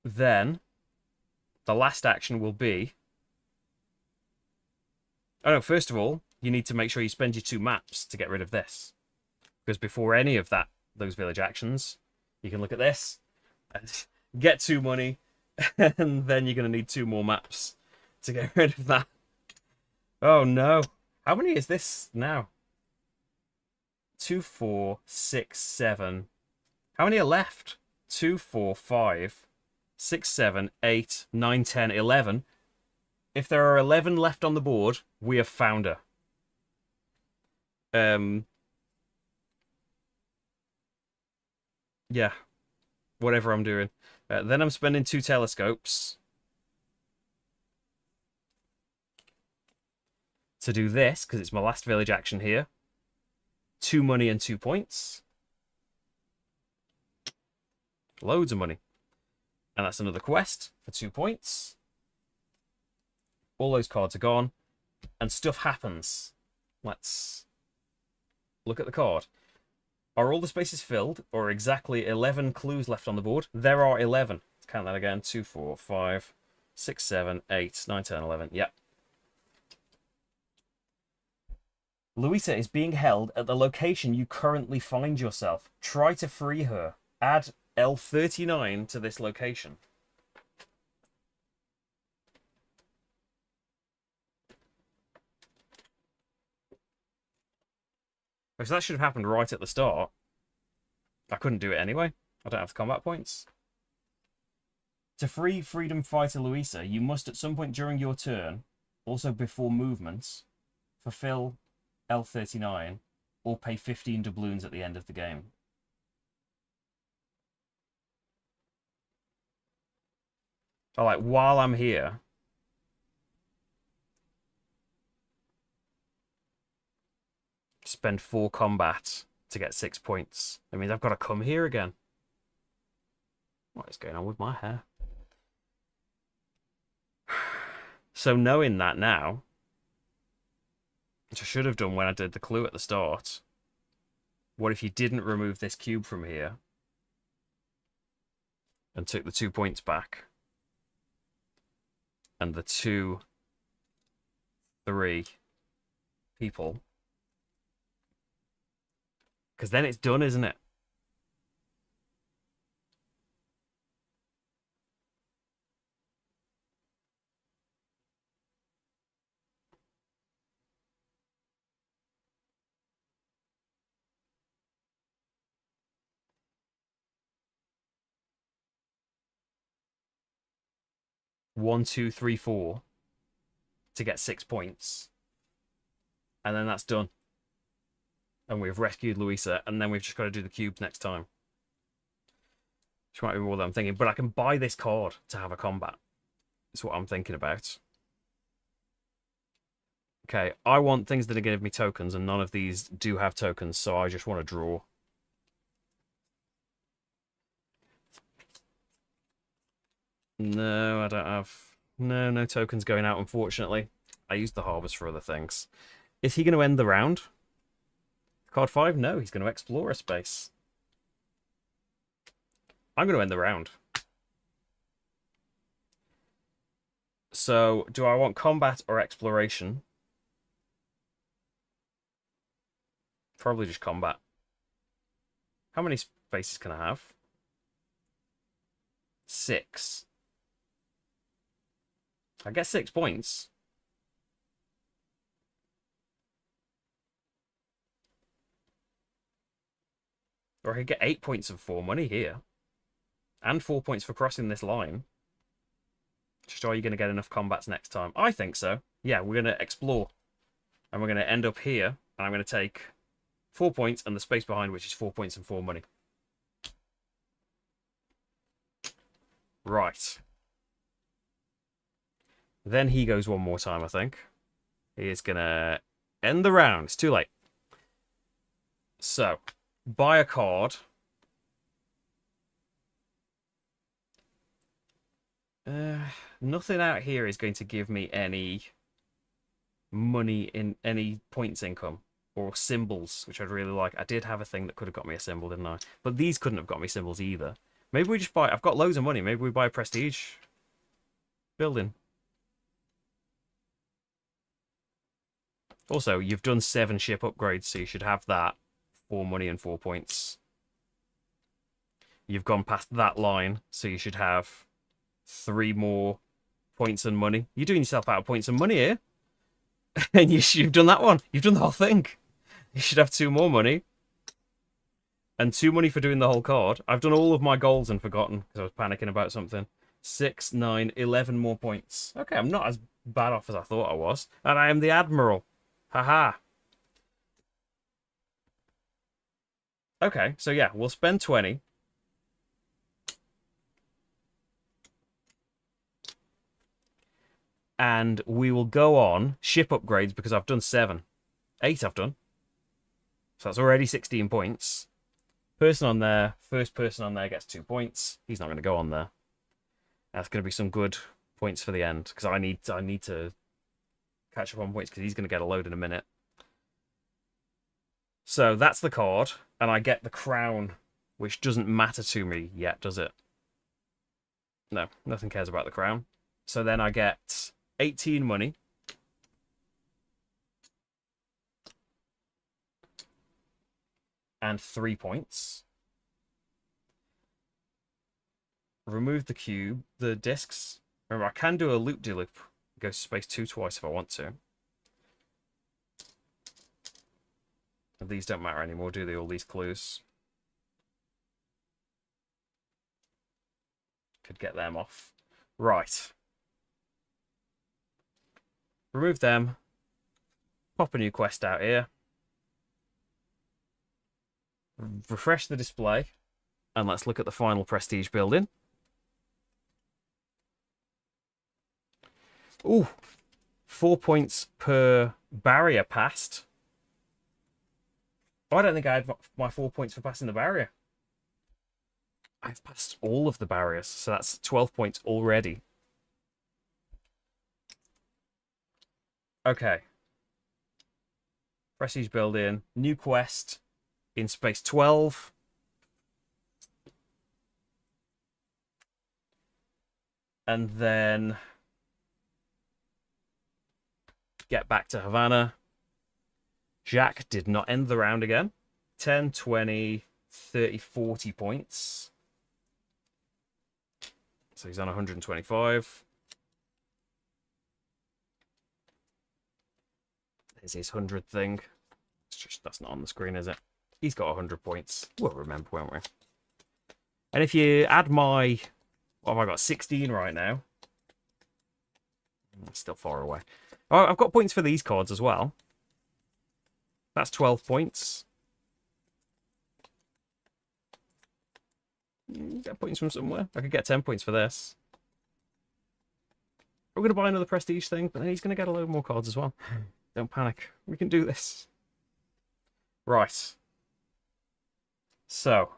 Then, the last action will be... Oh no, first of all, you need to make sure you spend your 2 maps to get rid of this. Because before any of those village actions, you can look at this, and get 2 money, and then you're going to need 2 more maps to get rid of that. Oh no. How many is this now? 2, 4, 6, 7. How many are left? 2, 4, 5, 6, 7, 8, 9, 10, 11. If there are 11 left on the board, we have found her. Yeah. Whatever I'm doing. Then I'm spending 2 telescopes to do this, because it's my last village action here. 2 money and 2 points. Loads of money. And that's another quest for 2 points. All those cards are gone. And stuff happens. Let's look at the card. Are all the spaces filled, or exactly 11 clues left on the board? There are 11. Let's count that again. 2, 4, 5, 6, 7, 8, 9, 10, 11. Yep. Louisa is being held at the location you currently find yourself. Try to free her. Add L39 to this location. So that should have happened right at the start. I couldn't do it anyway. I don't have the combat points. To free freedom fighter Louisa, you must at some point during your turn, also before movements, fulfill L39 or pay 15 doubloons at the end of the game. Oh, like, while I'm here... spend 4 combat to get 6 points. That means I've got to come here again. What is going on with my hair? So knowing that now, which I should have done when I did the clue at the start, what if you didn't remove this cube from here and took the 2 points back? And the 2, 3 people. Because then it's done, isn't it? One, two, three, 4 to get 6 points. And then that's done. And we've rescued Louisa, and then we've just got to do the cube next time. Which might be more than I'm thinking. But I can buy this card to have a combat. That's what I'm thinking about. Okay, I want things that are going to give me tokens, and none of these do have tokens, so I just want to draw. No, I don't have... No tokens going out, unfortunately. I used the harvest for other things. Is he going to end the round? Card 5? No, he's going to explore a space. I'm going to end the round. So, do I want combat or exploration? Probably just combat. How many spaces can I have? 6. I get 6 points. Or I could get 8 points of 4 money here. And 4 points for crossing this line. Just are you going to get enough combats next time? I think so. Yeah, we're going to explore. And we're going to end up here. And I'm going to take 4 points and the space behind, which is 4 points and 4 money. Right. Then he goes one more time, I think. He is going to end the round. It's too late. So, buy a card. Nothing out here is going to give me any money in any points income or symbols, which I'd really like. I did have a thing that could have got me a symbol, didn't I? But these couldn't have got me symbols either. Maybe we just buy... I've got loads of money. Maybe we buy a prestige building. Also, you've done 7 ship upgrades, so you should have that. 4 money and 4 points. You've gone past that line, so you should have 3 more points and money. You're doing yourself out of points and money here. And you've done that one. You've done the whole thing. You should have 2 more money. And 2 money for doing the whole card. I've done all of my goals and forgotten because I was panicking about something. 6, 9, 11 more points. Okay, I'm not as bad off as I thought I was. And I am the Admiral. Haha. Okay, so yeah, we'll spend 20. And we will go on ship upgrades because I've done 7. 8 I've done. So that's already 16 points. Person on there, first person on there gets 2 points. He's not going to go on there. That's going to be some good points for the end because I need to catch up on points because he's going to get a load in a minute. So that's the card, and I get the crown, which doesn't matter to me yet, does it? No, nothing cares about the crown. So then I get 18 money. And 3 points. Remove the cube, the discs. Remember, I can do a loop-de-loop. Go to space 2 twice if I want to. These don't matter anymore, do they? All these clues. Could get them off. Right. Remove them. Pop a new quest out here. Refresh the display. And let's look at the final prestige building. Ooh. 4 points per barrier passed. Oh, I don't think I had my 4 points for passing the barrier. I've passed all of the barriers, so that's 12 points already. Okay. Prestige building. New quest in space 12. And then get back to Havana. Jack did not end the round again. 10, 20, 30, 40 points. So he's on 125. There's his 100 thing. It's just, that's not on the screen, is it? He's got 100 points. We'll remember, won't we? And if you add my... What have I got? 16 right now. Still far away. Oh, I've got points for these cards as well. That's 12 points. Get points from somewhere. I could get 10 points for this. We're going to buy another prestige thing, but then he's going to get a load more cards as well. Don't panic. We can do this. Right. So.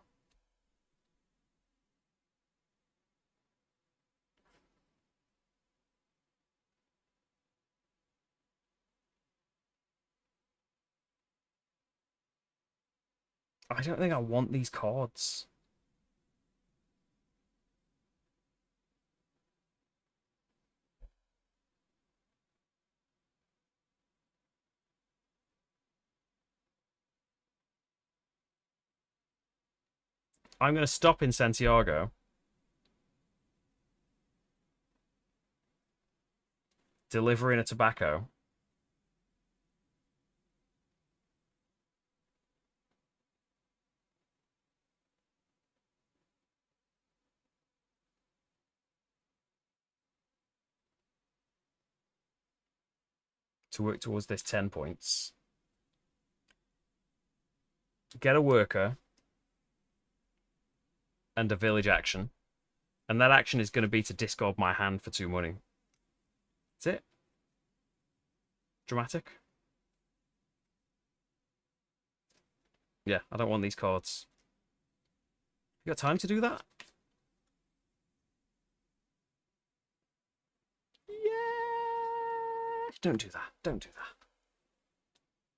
I don't think I want these cards. I'm going to stop in Santiago. Delivering a tobacco. To work towards this 10 points. Get a worker. And a village action. And that action is going to be to discard my hand for 2 money. That's it. Dramatic. Yeah, I don't want these cards. You got time to do that? Yeah. Don't do that. Don't do that.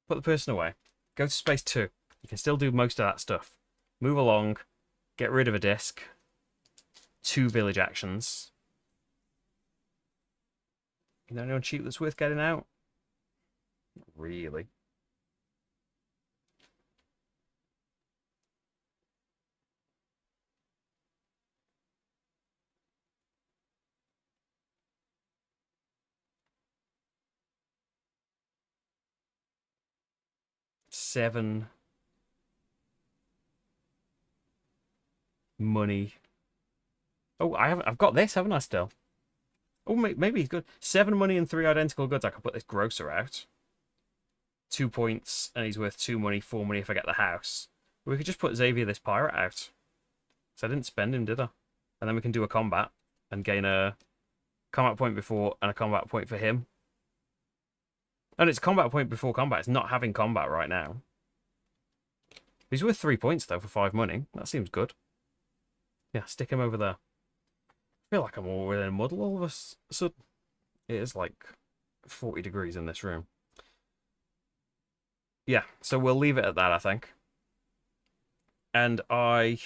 Put the person away. Go to space 2. You can still do most of that stuff. Move along. Get rid of a disc. 2 village actions. You know anyone cheap that's worth getting out? Not really. Seven money. Oh, I've got this, haven't I still? Oh, maybe he's good. 7 money and 3 identical goods. I could put this grocer out. 2 points, and he's worth 2 money, 4 money if I get the house. We could just put Xavier this pirate out. So I didn't spend him, did I? And then we can do a combat and gain a combat point before and a combat point for him. And it's combat point before combat. It's not having combat right now. He's worth 3 points, though, for 5 money. That seems good. Yeah, stick him over there. I feel like I'm all in a muddle all of a sudden. It is like 40 degrees in this room. Yeah, so we'll leave it at that, I think. And I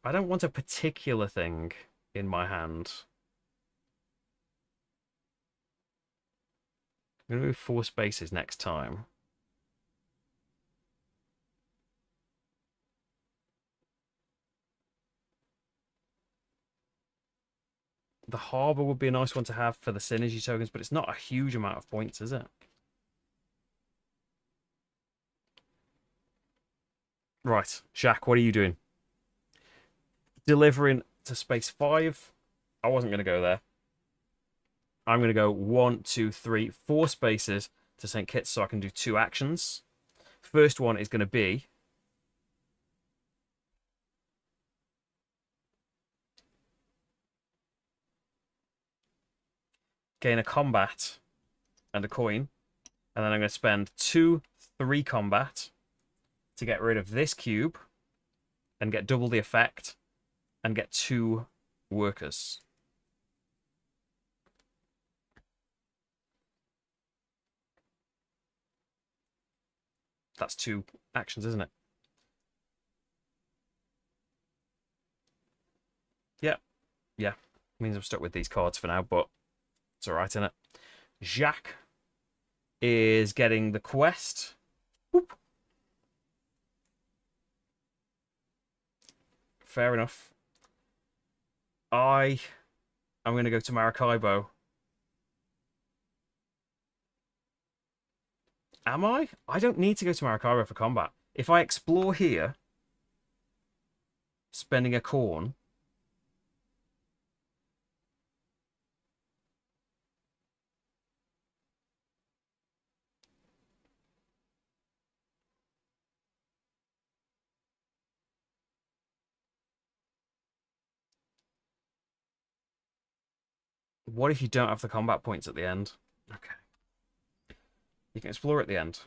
don't want a particular thing in my hand. I'm going to move 4 spaces next time. The harbour would be a nice one to have for the synergy tokens, but it's not a huge amount of points, is it? Right, Shaq, what are you doing? Delivering to space 5. I wasn't going to go there. I'm going to go 1, 2, 3, 4 spaces to St. Kitts so I can do 2 actions. First one is going to be gain a combat and a coin, And then I'm going to spend 2, 3 combat to get rid of this cube and get double the effect and get 2 workers. That's 2 actions, isn't it? Yeah. Yeah. Means I'm stuck with these cards for now, but it's alright, isn't it? Jacques is getting the quest. Whoop. Fair enough. I'm going to go to Maracaibo. Am I? I don't need to go to Maracaibo for combat. If I explore here, spending a corn. What if you don't have the combat points at the end? Okay. You can explore at the end.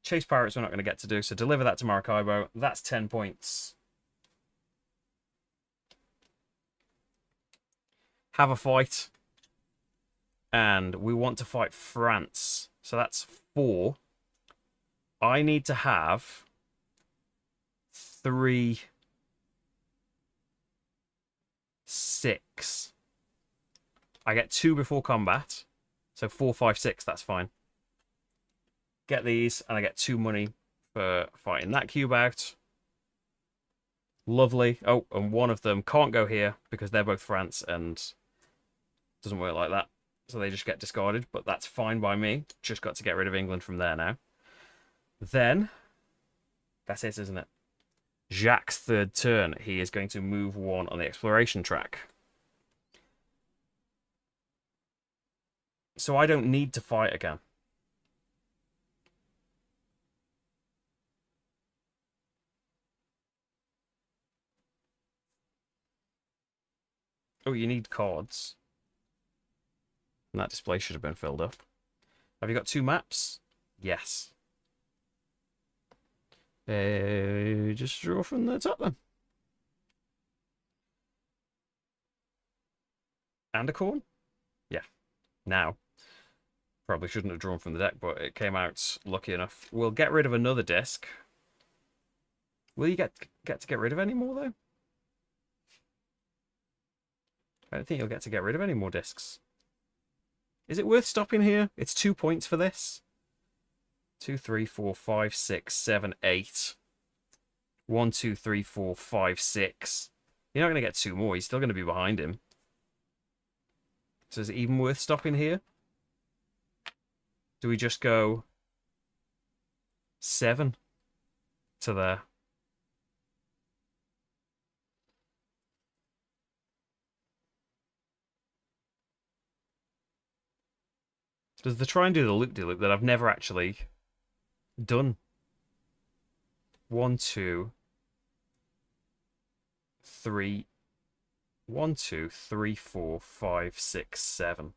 Chase pirates we're not going to get to do, so deliver that to Maracaibo. That's 10 points. Have a fight. And we want to fight France. So that's 4. I need to have 3, 6. I get 2 before combat. So 4, 5, 6, that's fine. Get these, and I get 2 money for fighting that cube out. Lovely. Oh, and one of them can't go here because they're both France, and it doesn't work like that. So they just get discarded, but that's fine by me. Just got to get rid of England from there now. Then, that's it, isn't it? Jacques' third turn. He is going to move 1 on the exploration track. So I don't need to fight again. Oh, you need cards. And that display should have been filled up. Have you got 2 maps? Yes. Just draw from the top then. And a corn? Yeah. Now. Probably shouldn't have drawn from the deck, but it came out lucky enough. We'll get rid of another disc. Will you get to get rid of any more, though? I don't think you'll get to get rid of any more discs. Is it worth stopping here? It's 2 points for this. 2, 3, 4, 5, 6, 7, 8. 1, 2, 3, 4, 5, 6. You're not going to get 2 more. He's still going to be behind him. So is it even worth stopping here? Do we just go 7 to there? Does the try and do the loop-de-loop that I've never actually done? 1, 2, 3. 1, 2, 3, 4, 5, 6, 7.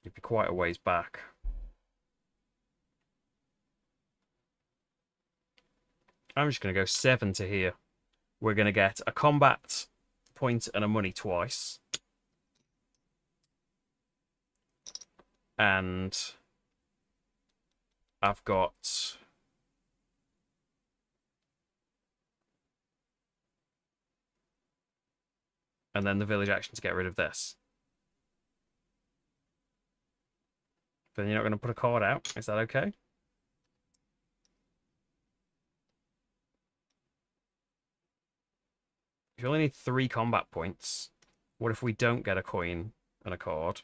You'd be quite a ways back. I'm just going to go 7 to here. We're going to get a combat point and a money twice. And I've got and then the village action to get rid of this. Then you're not going to put a card out. Is that okay? If you only need 3 combat points, what if we don't get a coin and a card?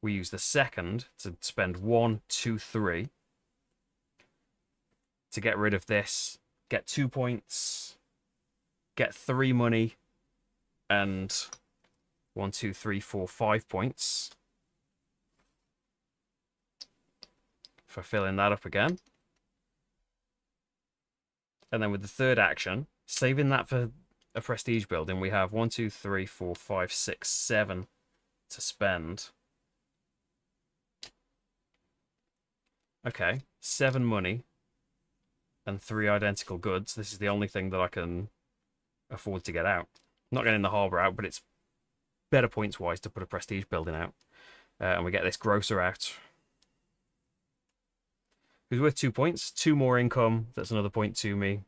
We use the second to spend 1, 2, 3 to get rid of this. Get 2 points. Get 3 money. And 1, 2, 3, 4, 5 points. For filling that up again. And then with the third action, saving that for a prestige building, we have 1, 2, 3, 4, 5, 6, 7 to spend. Okay, 7 money and 3 identical goods. This is the only thing that I can afford to get out. I'm not getting the harbour out, but it's better points-wise to put a prestige building out. And we get this grocer out. Who's worth 2 points. 2 more income. That's another point to me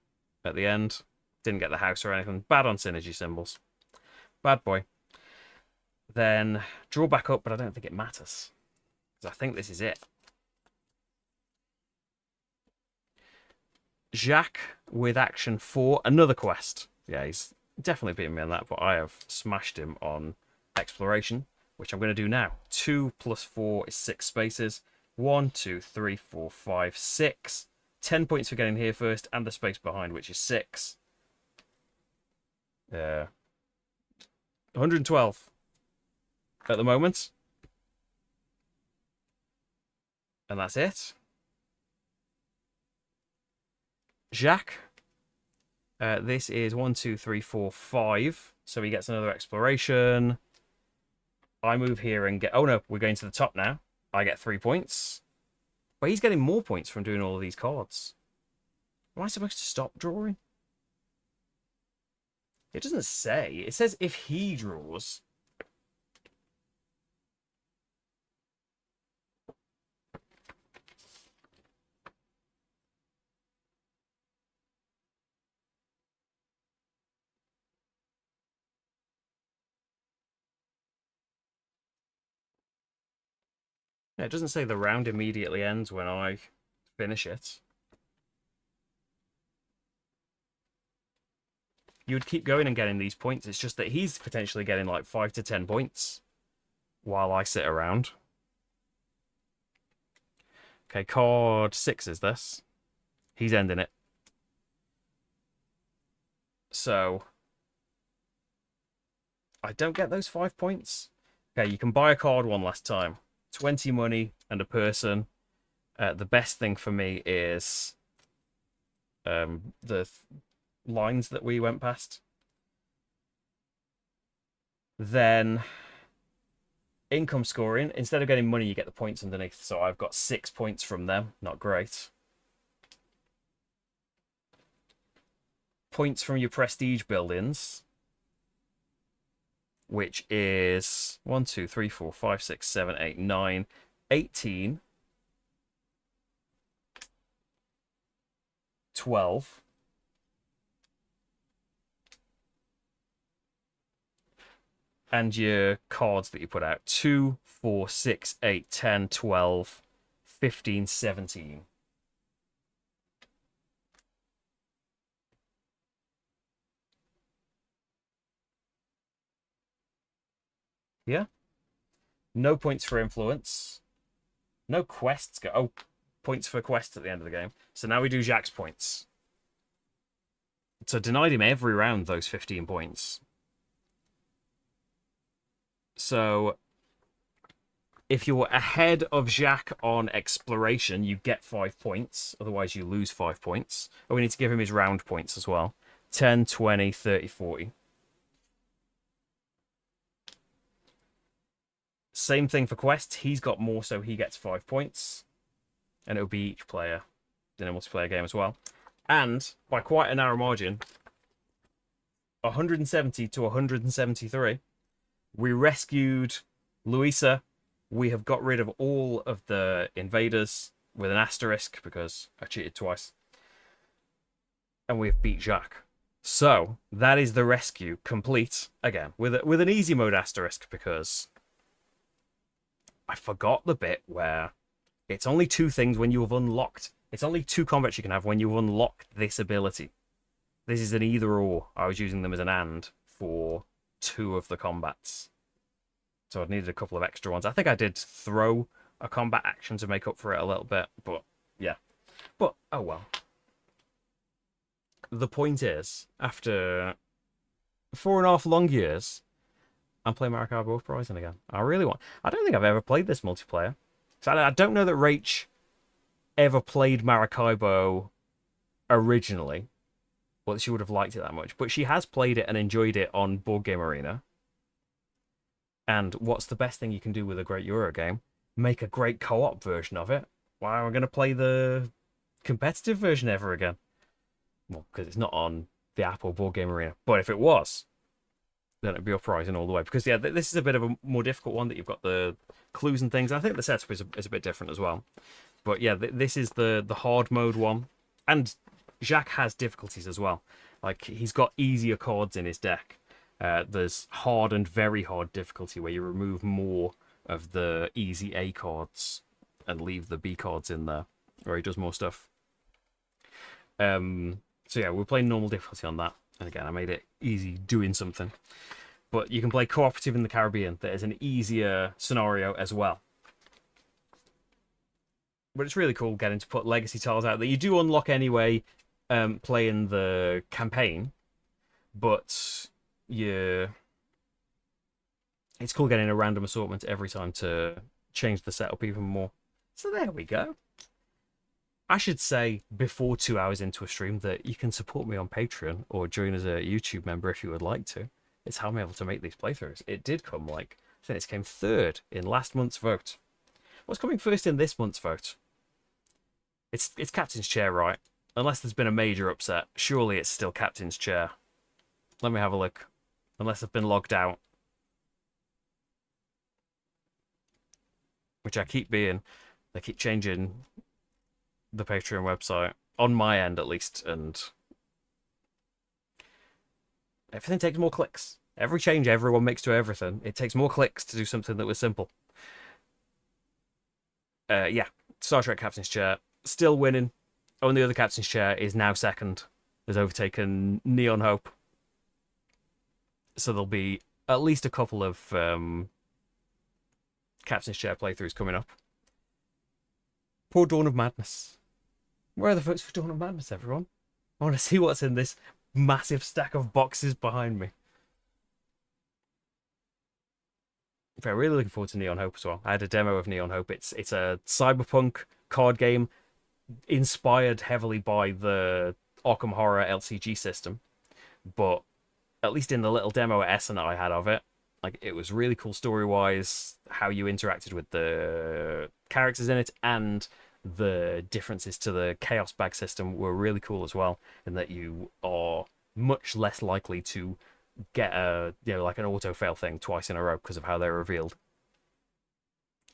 at the end. Didn't get the house or anything. Bad on synergy symbols. Bad boy. Then draw back up, but I don't think it matters. Because I think this is it. Jacques with action 4. Another quest. Yeah, he's definitely beating me on that, but I have smashed him on exploration, which I'm going to do now. 2 plus 4 is 6 spaces. 1, 2, 3, 4, 5, 6. 10 points for getting here first, and the space behind, which is 6. 112 at the moment. And that's it. Jacques. This is 1, 2, 3, 4, 5. So he gets another exploration. I move here and get... Oh no, we're going to the top now. I get 3 points. But he's getting more points from doing all of these cards. Am I supposed to stop drawing? It doesn't say. It says if he draws. Yeah, it doesn't say the round immediately ends when I finish it. You would keep going and getting these points. It's just that he's potentially getting like 5 to 10 points while I sit around. Okay, card 6 is this. He's ending it. So I don't get those 5 points. Okay, you can buy a card one last time. 20 money and a person. The best thing for me is the lines that we went past. Then income scoring. Instead of getting money, you get the points underneath. So I've got 6 points from them. Not great. Points from your prestige buildings, which is 1, 2, 3, 4, 5, 6, 7, 8, 9, 18, 12, and your cards that you put out. 2, 4, 6, 8, 10, 12, 15, 17. Yeah. No points for influence. No quests. Oh, points for quests at the end of the game. So now we do Jacques' points. So denied him every round those 15 points. So if you're ahead of Jacques on exploration, you get 5 points. Otherwise, you lose 5 points. Oh, we need to give him his round points as well. 10, 20, 30, 40. Same thing for quests. He's got more, so he gets 5 points. And it'll be each player in a multiplayer game as well. And by quite a narrow margin, 170 to 173, we rescued Louisa. We have got rid of all of the invaders with an asterisk because I cheated twice. And we've beat Jacques. So that is the rescue complete. Again, with an easy mode asterisk because I forgot the bit where it's only 2 things when you have unlocked. It's only 2 combats you can have when you unlock this ability. This is an either or. I was using them as an and for 2 of the combats. So I needed a couple of extra ones. I think I did throw a combat action to make up for it a little bit, but yeah. But, oh well. The point is, after 4.5 long years, I'm playing Maracaibo Uprising again. I really want... I don't think I've ever played this multiplayer. So I don't know that Rach ever played Maracaibo originally. Well, she would have liked it that much. But she has played it and enjoyed it on Board Game Arena. And what's the best thing you can do with a great Euro game? Make a great co-op version of it. Why am I going to play the competitive version ever again? Well, because it's not on the Apple Board Game Arena. But if it was, then it'd be Uprising all the way. Because, yeah, this is a bit of a more difficult one that you've got the clues and things. I think the setup is a bit different as well. But, yeah, this is the hard mode one. And Jacques has difficulties as well. Like, he's got easier cards in his deck. There's hard and very hard difficulty where you remove more of the easy A cards and leave the B cards in there, or he does more stuff. So yeah, we're playing normal difficulty on that, and again, I made it easy doing something. But you can play cooperative in the Caribbean. That is an easier scenario as well. But it's really cool getting to put legacy tiles out that you do unlock anyway, playing the campaign. But it's cool getting a random assortment every time to change the setup even more. So there we go. I should say before 2 hours into a stream that you can support me on Patreon or join as a YouTube member if you would like to. It's how I'm able to make these playthroughs. It did come I think it came third in last month's vote. What's coming first in this month's vote? It's Captain's Chair, right? Unless there's been a major upset, surely it's still Captain's Chair. Let me have a look. Unless I've been logged out. Which I keep being. They keep changing the Patreon website, on my end at least, and everything takes more clicks. Every change everyone makes to everything, it takes more clicks to do something that was simple. Yeah, Star Trek Captain's Chair, still winning. Only other Captain's Chair is now second. Has overtaken Neon Hope. So there'll be at least a couple of Captain's Chair playthroughs coming up. Poor Dawn of Madness. Where are the votes for Dawn of Madness, everyone? I want to see what's in this massive stack of boxes behind me. I'm really looking forward to Neon Hope as well. I had a demo of Neon Hope. It's a cyberpunk card game inspired heavily by the Arkham Horror LCG system. But at least in the little demo at Essen I had of it, like, it was really cool story-wise, how you interacted with the characters in it, and the differences to the Chaos Bag system were really cool as well, in that you are much less likely to get like an auto-fail thing twice in a row because of how they're revealed.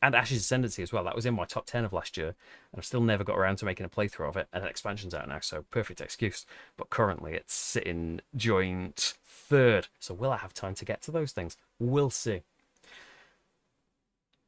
And Ash's Ascendancy as well. That was in my top 10 of last year, and I've still never got around to making a playthrough of it, and an expansion's out now, so perfect excuse. But currently it's sitting joint third, so will I have time to get to those things? We'll see.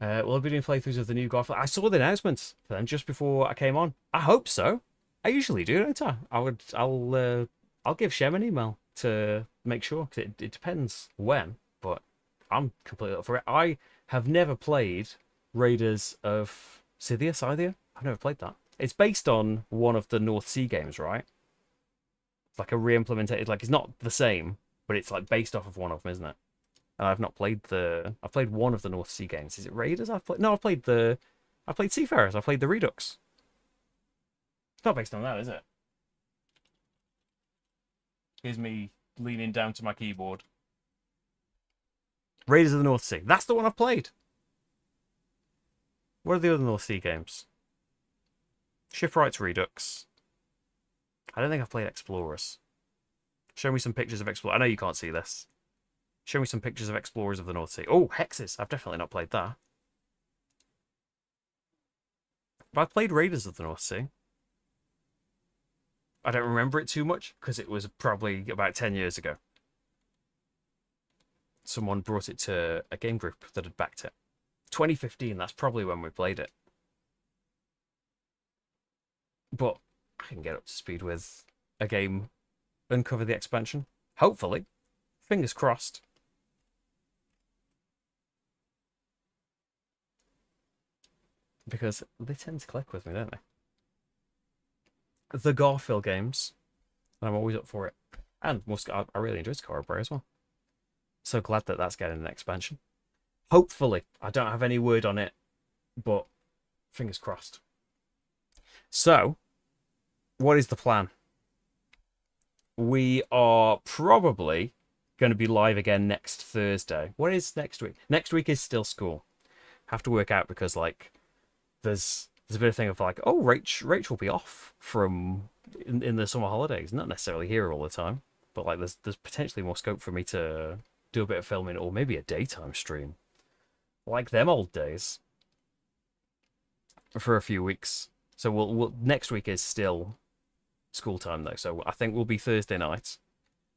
Will I be doing playthroughs of the new Garfield? I saw the announcement for them just before I came on. I hope so. I usually do, don't I? I'll give Shem an email to make sure, because it depends when, but I'm completely up for it. I have never played Raiders of Scythia. I've never played that. It's based on one of the North Sea games, right? It's like a re-implemented, like, it's not the same, but it's like based off of one of them, isn't it? And I've not played I've played one of the North Sea games. Is it Raiders? I've played Seafarers. I've played the Redux. It's not based on that, is it? Here's me leaning down to my keyboard. Raiders of the North Sea. That's the one I've played. What are the other North Sea games? Shipwrights Redux. I don't think I've played Explorers. Show me some pictures of Explorers. I know you can't see this. Show me some pictures of Explorers of the North Sea. Oh, Hexes. I've definitely not played that. But I've played Raiders of the North Sea. I don't remember it too much, because it was probably about 10 years ago. Someone brought it to a game group that had backed it. 2015, that's probably when we played it. But I can get up to speed with a game and cover the expansion. Hopefully. Fingers crossed. Because they tend to click with me, don't they? The Garfield games. I'm always up for it. And I really enjoyed Scarabray as well. So glad that that's getting an expansion. Hopefully. I don't have any word on it, but fingers crossed. So, what is the plan? We are probably going to be live again next Thursday. What is next week? Next week is still school. Have to work out because, like, there's there's a bit of thing of like, oh, Rach will be off from in the summer holidays, not necessarily here all the time, but like there's potentially more scope for me to do a bit of filming or maybe a daytime stream, like them old days, for a few weeks. So we'll next week is still school time though, so I think we'll be Thursday night,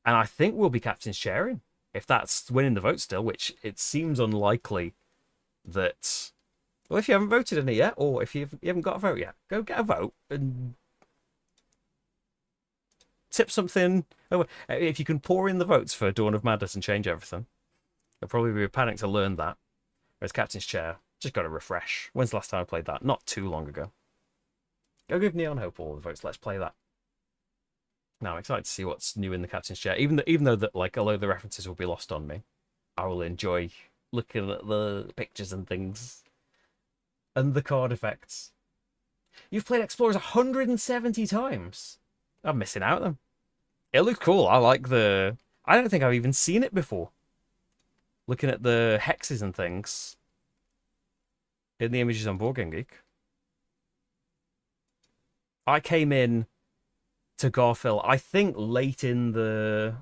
and I think we'll be captain's chairing if that's winning the vote still, which it seems unlikely that. Well, if you haven't voted in it yet, or if you haven't got a vote yet, go get a vote and tip something. Oh, if you can pour in the votes for Dawn of Madness and change everything, there'll probably be a panic to learn that. Whereas Captain's Chair, just got to refresh. When's the last time I played that? Not too long ago. Go give Neon Hope all the votes. Let's play that. Now I'm excited to see what's new in the Captain's Chair. Even though that like a lot of the references will be lost on me, I will enjoy looking at the pictures and things and the card effects. You've played Explorers 170 times. I'm missing out then. It looks cool. I like the. I don't think I've even seen it before. Looking at the hexes and things in the images on Board Game Geek. I came in to Garfield, I think, late in the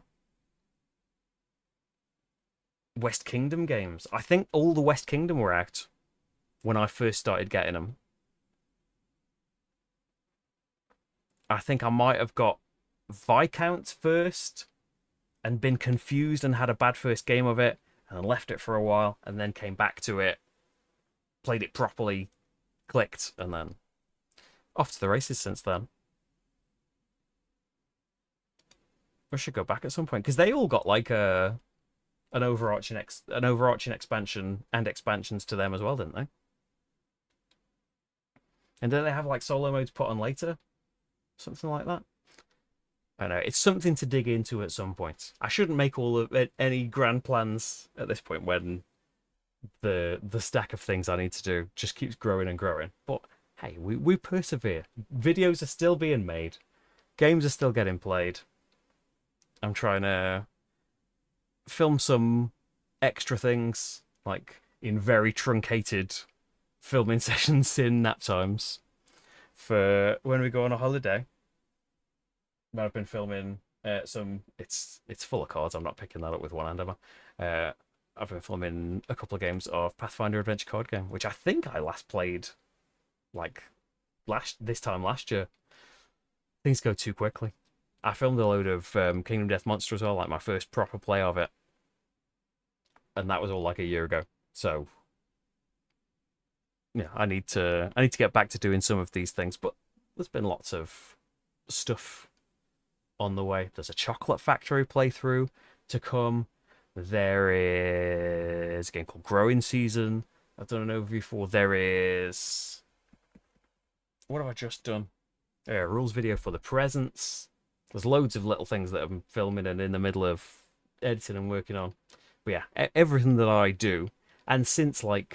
West Kingdom games. I think all the West Kingdom were out when I first started getting them. I think I might have got Viscounts first and been confused and had a bad first game of it and then left it for a while and then came back to it, played it properly, clicked, and then off to the races since then. I should go back at some point because they all got like an overarching expansion and expansions to them as well, didn't they? And then they have like solo modes put on later, something like that. I know it's something to dig into at some point. I shouldn't make all of any grand plans at this point when the stack of things I need to do just keeps growing and growing. But hey, we persevere. Videos are still being made, games are still getting played. I'm trying to film some extra things, like in very truncated filming sessions in nap times for when we go on a holiday. But I've been filming some. It's full of cards. I'm not picking that up with one hand, am I? I've been filming a couple of games of Pathfinder Adventure card game, which I think I last played like this time last year. Things go too quickly. I filmed a load of Kingdom Death Monster as well, like my first proper play of it, and that was all like a year ago. So yeah, I need to get back to doing some of these things, but there's been lots of stuff on the way. There's a Chocolate Factory playthrough to come. There is a game called Growing Season I've done an overview for. There is, what have I just done? Rules video for the Presents. There's loads of little things that I'm filming and in the middle of editing and working on. But yeah, everything that I do, and since the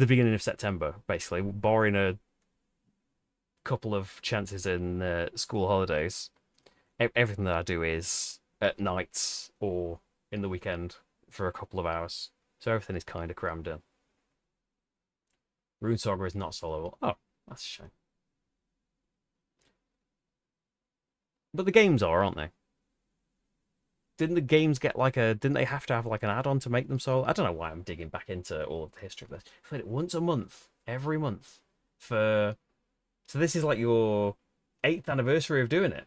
beginning of September, basically, barring a couple of chances in school holidays, everything that I do is at nights or in the weekend for a couple of hours. So everything is kind of crammed in. Rune Saga is not soloable. Oh, that's a shame. But the games are, aren't they? Didn't the games get like didn't they have to have like an add-on to make them solo? I don't know why I'm digging back into all of the history of this. I played it once a month, every month so this is like your 8th anniversary of doing it.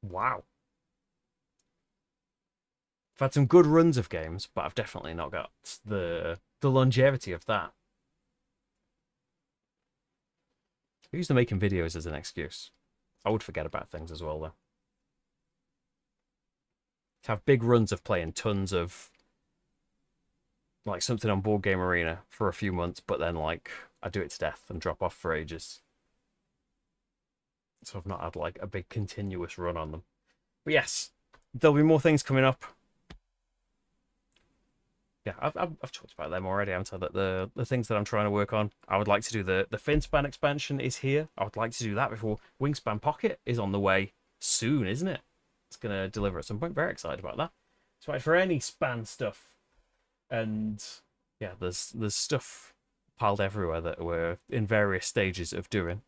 Wow. I've had some good runs of games, but I've definitely not got the longevity of that. I use the making videos as an excuse. I would forget about things as well, though. To have big runs of playing tons of like something on Board Game Arena for a few months, but then like I do it to death and drop off for ages. So I've not had like a big continuous run on them. But yes, there'll be more things coming up. Yeah, I've talked about them already, haven't I? That the things that I'm trying to work on. I would like to do the Finspan expansion is here. I would like to do that before Wingspan Pocket is on the way soon, isn't it? It's going to deliver at some point. Very excited about that. So for any span stuff. And yeah, there's stuff piled everywhere that we're in various stages of doing,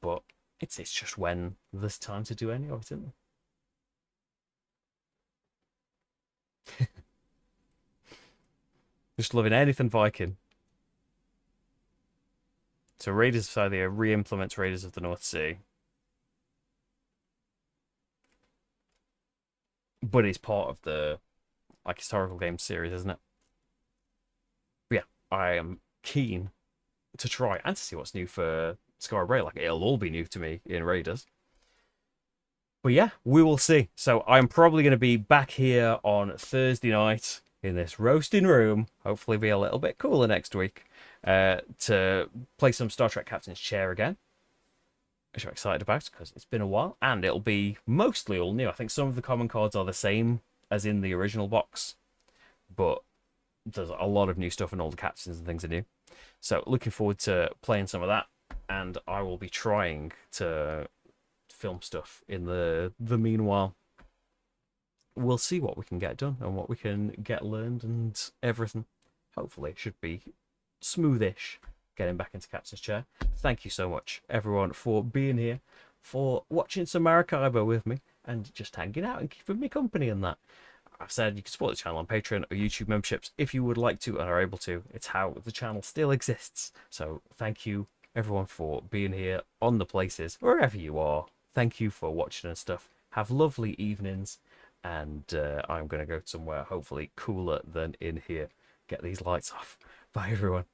but it's just when there's time to do any of it, isn't there? Just loving anything Viking. So Raiders of Scythia re-implements Raiders of the North Sea, but it's part of the like historical games series, isn't it? But yeah, I am keen to try and to see what's new for Scar Bray. Like it'll all be new to me in Raiders. But yeah, we will see. So I'm probably going to be back here on Thursday night in this roasting room. Hopefully, be a little bit cooler next week to play some Star Trek Captain's Chair again, which I'm excited about because it's been a while, and it'll be mostly all new. I think some of the common cards are the same as in the original box, but there's a lot of new stuff and all the captains and things are new. So looking forward to playing some of that, and I will be trying to film stuff in the meanwhile. We'll see what we can get done and what we can get learned and everything. Hopefully it should be smoothish getting back into Captain's Chair. Thank you so much everyone for being here, for watching some Maracaibo with me and just hanging out and keeping me company and that. I've said you can support the channel on Patreon or YouTube memberships if you would like to and are able to. It's how the channel still exists. So thank you everyone for being here on the places, wherever you are. Thank you for watching and stuff. Have lovely evenings, and I'm going to go somewhere hopefully cooler than in here. Get these lights off. Bye, everyone.